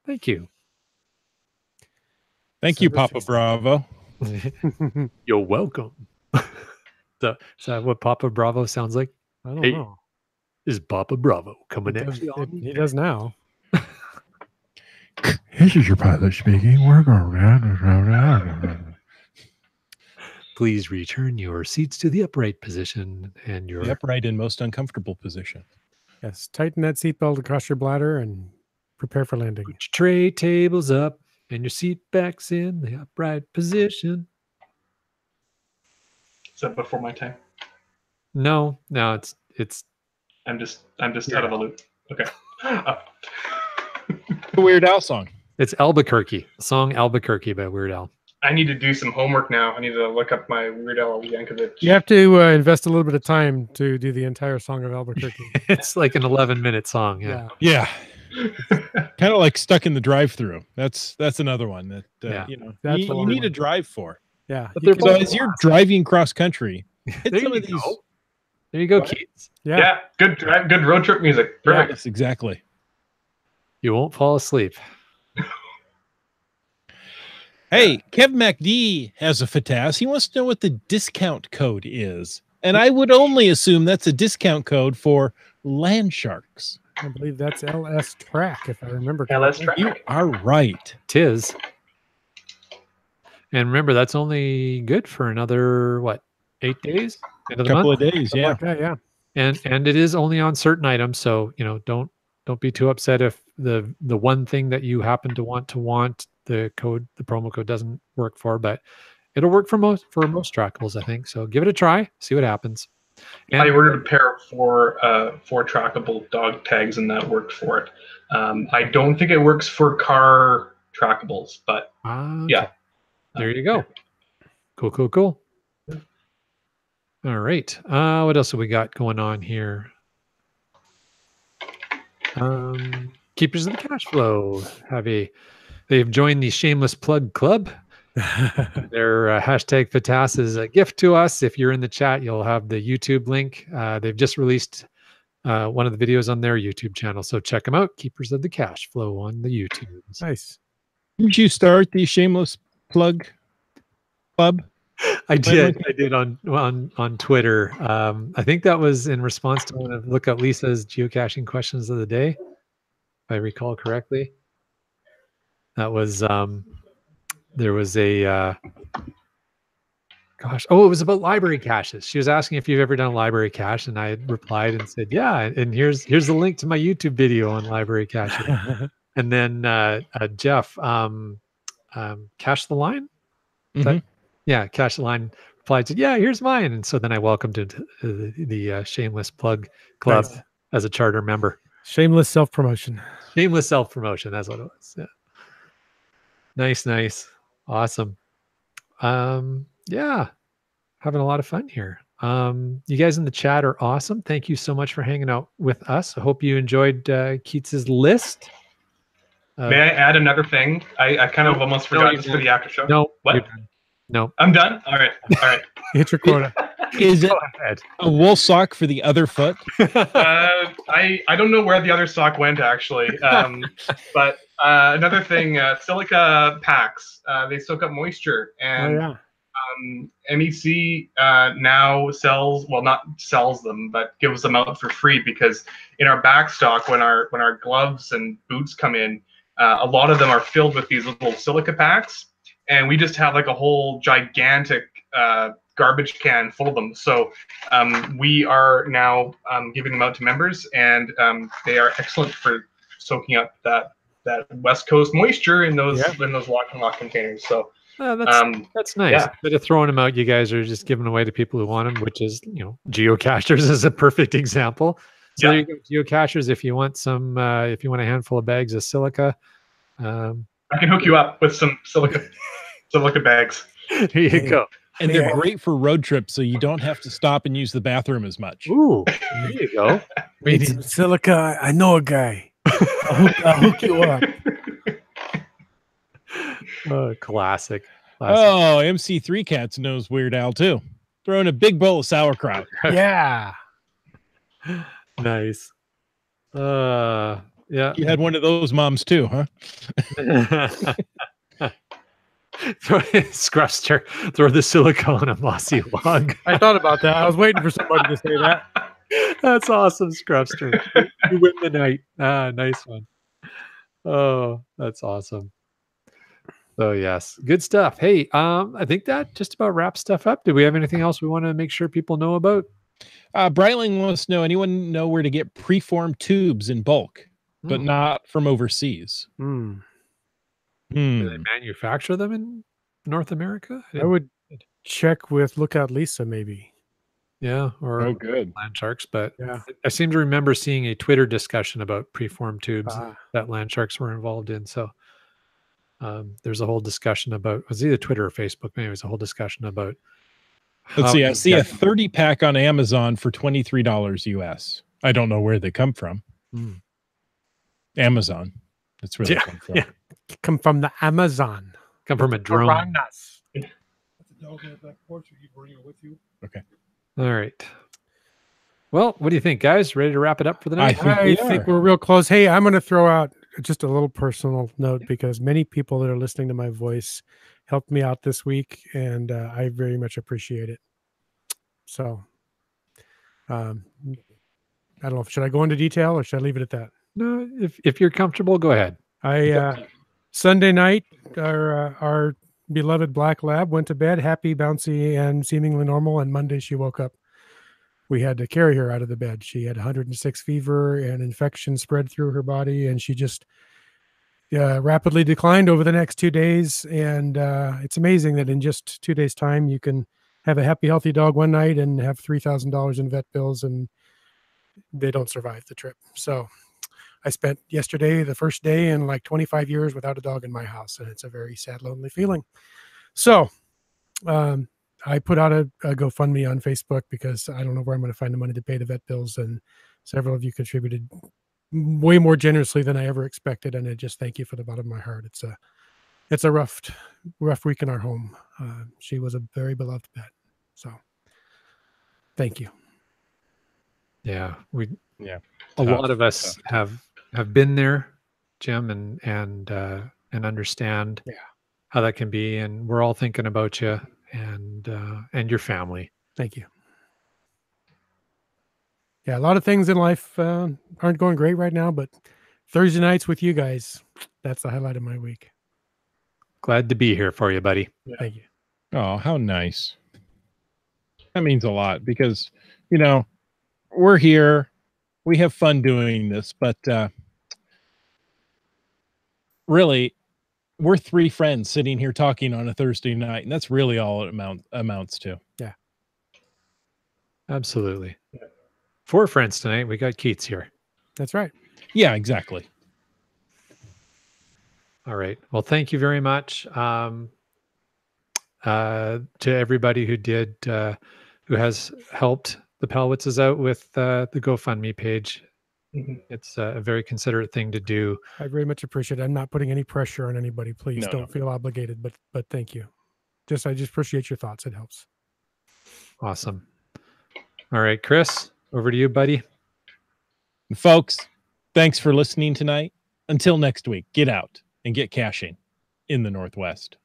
Thank you. Thank you, Papa Bravo. You're welcome. Is that what Papa Bravo sounds like? I don't know. Is Papa Bravo coming at you? He does now. This is your pilot speaking. We're going around. Please return your seats to the upright position and your The upright and most uncomfortable position. Yes, tighten that seatbelt across your bladder and prepare for landing. put your tray tables up and your seat backs in the upright position. Is that before my time? No, it's I'm just out of the loop. Okay. The Weird Al song. It's Albuquerque. The song Albuquerque by Weird Al. I need to do some homework now. I need to look up my Weird Al Yankovic. You have to invest a little bit of time to do the entire song of Albuquerque. It's like an 11-minute song. Yeah. Yeah. Kind of like Stuck in the Drive-Thru. That's another one that Yeah. That's you one. need to drive for. Yeah. But you they're can- So as you're driving cross country, hit There some you of these. go. There you go, What? Keats. Yeah, good road trip music. Perfect. Yes, exactly. You won't fall asleep. Hey, Kev MacD has a FATAS. He wants to know what the discount code is. And I would only assume that's a discount code for land sharks. I believe that's LS Track, if I remember LS correctly. Track. You are right. Tis. And remember, that's only good for another 8 days? End of the Couple month? of days, yeah. Okay, yeah. And it is only on certain items, so don't be too upset if the one thing that you happen to want the promo code doesn't work for, but it'll work for most trackables, I think. So give it a try, see what happens. And I ordered a pair of four trackable dog tags, and that worked for it. I don't think it works for car trackables, but okay. yeah. There you go. Cool. All right. What else have we got going on here? Keepers of the Cash Flow they've joined the Shameless Plug Club. Their hashtag FATAS is a gift to us. If you're in the chat, you'll have the YouTube link. They've just released one of the videos on their YouTube channel, so check them out. Keepers of the Cash Flow on the YouTube. Nice. Did you start the Shameless Plug Club? I did on Twitter. I think that was in response to one of look up Lisa's geocaching questions of the day, if I recall correctly. That was there was a it was about library caches. She was asking if you've ever done a library cache, and I replied and said, yeah, and here's the link to my YouTube video on library caching. And then Jeff, Cache the Line? Mhm. Yeah, Cache the Line replied, said, yeah, here's mine. And so then I welcomed him to the Shameless Plug Club Nice. as a charter member. Shameless self-promotion. Shameless self-promotion, that's what it was. Yeah. Nice. Awesome. Yeah, having a lot of fun here. You guys in the chat are awesome. Thank you so much for hanging out with us. I hope you enjoyed Keats's list. May I add another thing? I kind of almost forgot this for the after show. No. What? you're done. No. I'm done? All right. Hit your quota. Is it Go ahead. a wool sock for the other foot? I don't know where the other sock went, actually. But another thing, silica packs, they soak up moisture. And Oh, yeah. MEC now not sells them, but gives them out for free, because in our back stock, when our gloves and boots come in, a lot of them are filled with these little silica packs, and we just have like a whole gigantic garbage can full of them. So we are now giving them out to members, and they are excellent for soaking up that West Coast moisture in those lock and lock containers. So that's nice. yeah. Instead of throwing them out, you guys are just giving away to people who want them, which is, Geocachers is a perfect example. So there you go, Geocachers. If you want if you want a handful of bags of silica, I can hook you up with some silica bags. there you go. And they're great for road trips, so you don't have to stop and use the bathroom as much. Ooh, there you go. Need some silica. I know a guy. I'll hook you up. Classic. Oh, MC3 Cats knows Weird Al too. Throwing a big bowl of sauerkraut. Yeah. Nice. Yeah. You had one of those moms too, huh? Scruster, throw the silica on a mossy log. I thought about that. I was waiting for somebody to say that. That's awesome, Scruster. You win the night. Nice one. Oh, that's awesome. So yes, good stuff. Hey, I think that just about wraps stuff up. Do we have anything else we want to make sure people know about? Brightling wants to know, anyone know where to get preformed tubes in bulk, but not from overseas? Hmm. Do they manufacture them in North America? I would check with Lookout Lisa, maybe. Yeah, or good. Land Sharks, but Yeah. I seem to remember seeing a Twitter discussion about preformed tubes that Land Sharks were involved in. So there's a whole discussion about, was either Twitter or Facebook, maybe it was a whole discussion about. Let's see. I see a 30 pack on Amazon for $23 US. I don't know where they come from. Amazon. That's where they come from. Yeah. Come from the Amazon. Come from a drone. Piranhas. Okay. All right. Well, what do you think, guys? Ready to wrap it up for the night? I think we're real close. Hey, I'm going to throw out just a little personal note because many people that are listening to my voice helped me out this week, and I very much appreciate it. So, I don't know. Should I go into detail or should I leave it at that? No, if you're comfortable, go ahead. Sunday night, our beloved black lab went to bed, happy, bouncy, and seemingly normal. And Monday she woke up. We had to carry her out of the bed. She had 106 fever and infection spread through her body, and she just rapidly declined over the next 2 days. And it's amazing that in just 2 days' time, you can have a happy, healthy dog one night and have $3,000 in vet bills, and they don't survive the trip. So I spent yesterday, the first day in like 25 years without a dog in my house, and it's a very sad, lonely feeling. So I put out a GoFundMe on Facebook because I don't know where I'm going to find the money to pay the vet bills, and several of you contributed way more generously than I ever expected, and I just thank you from the bottom of my heart. It's a rough week in our home. She was a very beloved pet, so thank you. Yeah, a Tough, lot of us have been there, Jim, and understand how that can be, and we're all thinking about you and your family. Thank you. Yeah, a lot of things in life aren't going great right now, but Thursday nights with you guys, that's the highlight of my week. Glad to be here for you, buddy. Yeah. Thank you. Oh, how nice. That means a lot because, we're here. We have fun doing this, but really, we're three friends sitting here talking on a Thursday night, and that's really all it amounts to. Yeah. Absolutely. 4 friends tonight. We got Keats here. That's right. Yeah, exactly. All right. Well, thank you very much to everybody who has helped the Pelwitzes out with the GoFundMe page. It's a very considerate thing to do. I very much appreciate it. I'm not putting any pressure on anybody. Please don't feel obligated, but thank you. I just appreciate your thoughts. It helps. Awesome. All right, Chris, over to you, buddy. Folks, thanks for listening tonight. Until next week, get out and get caching in the Northwest.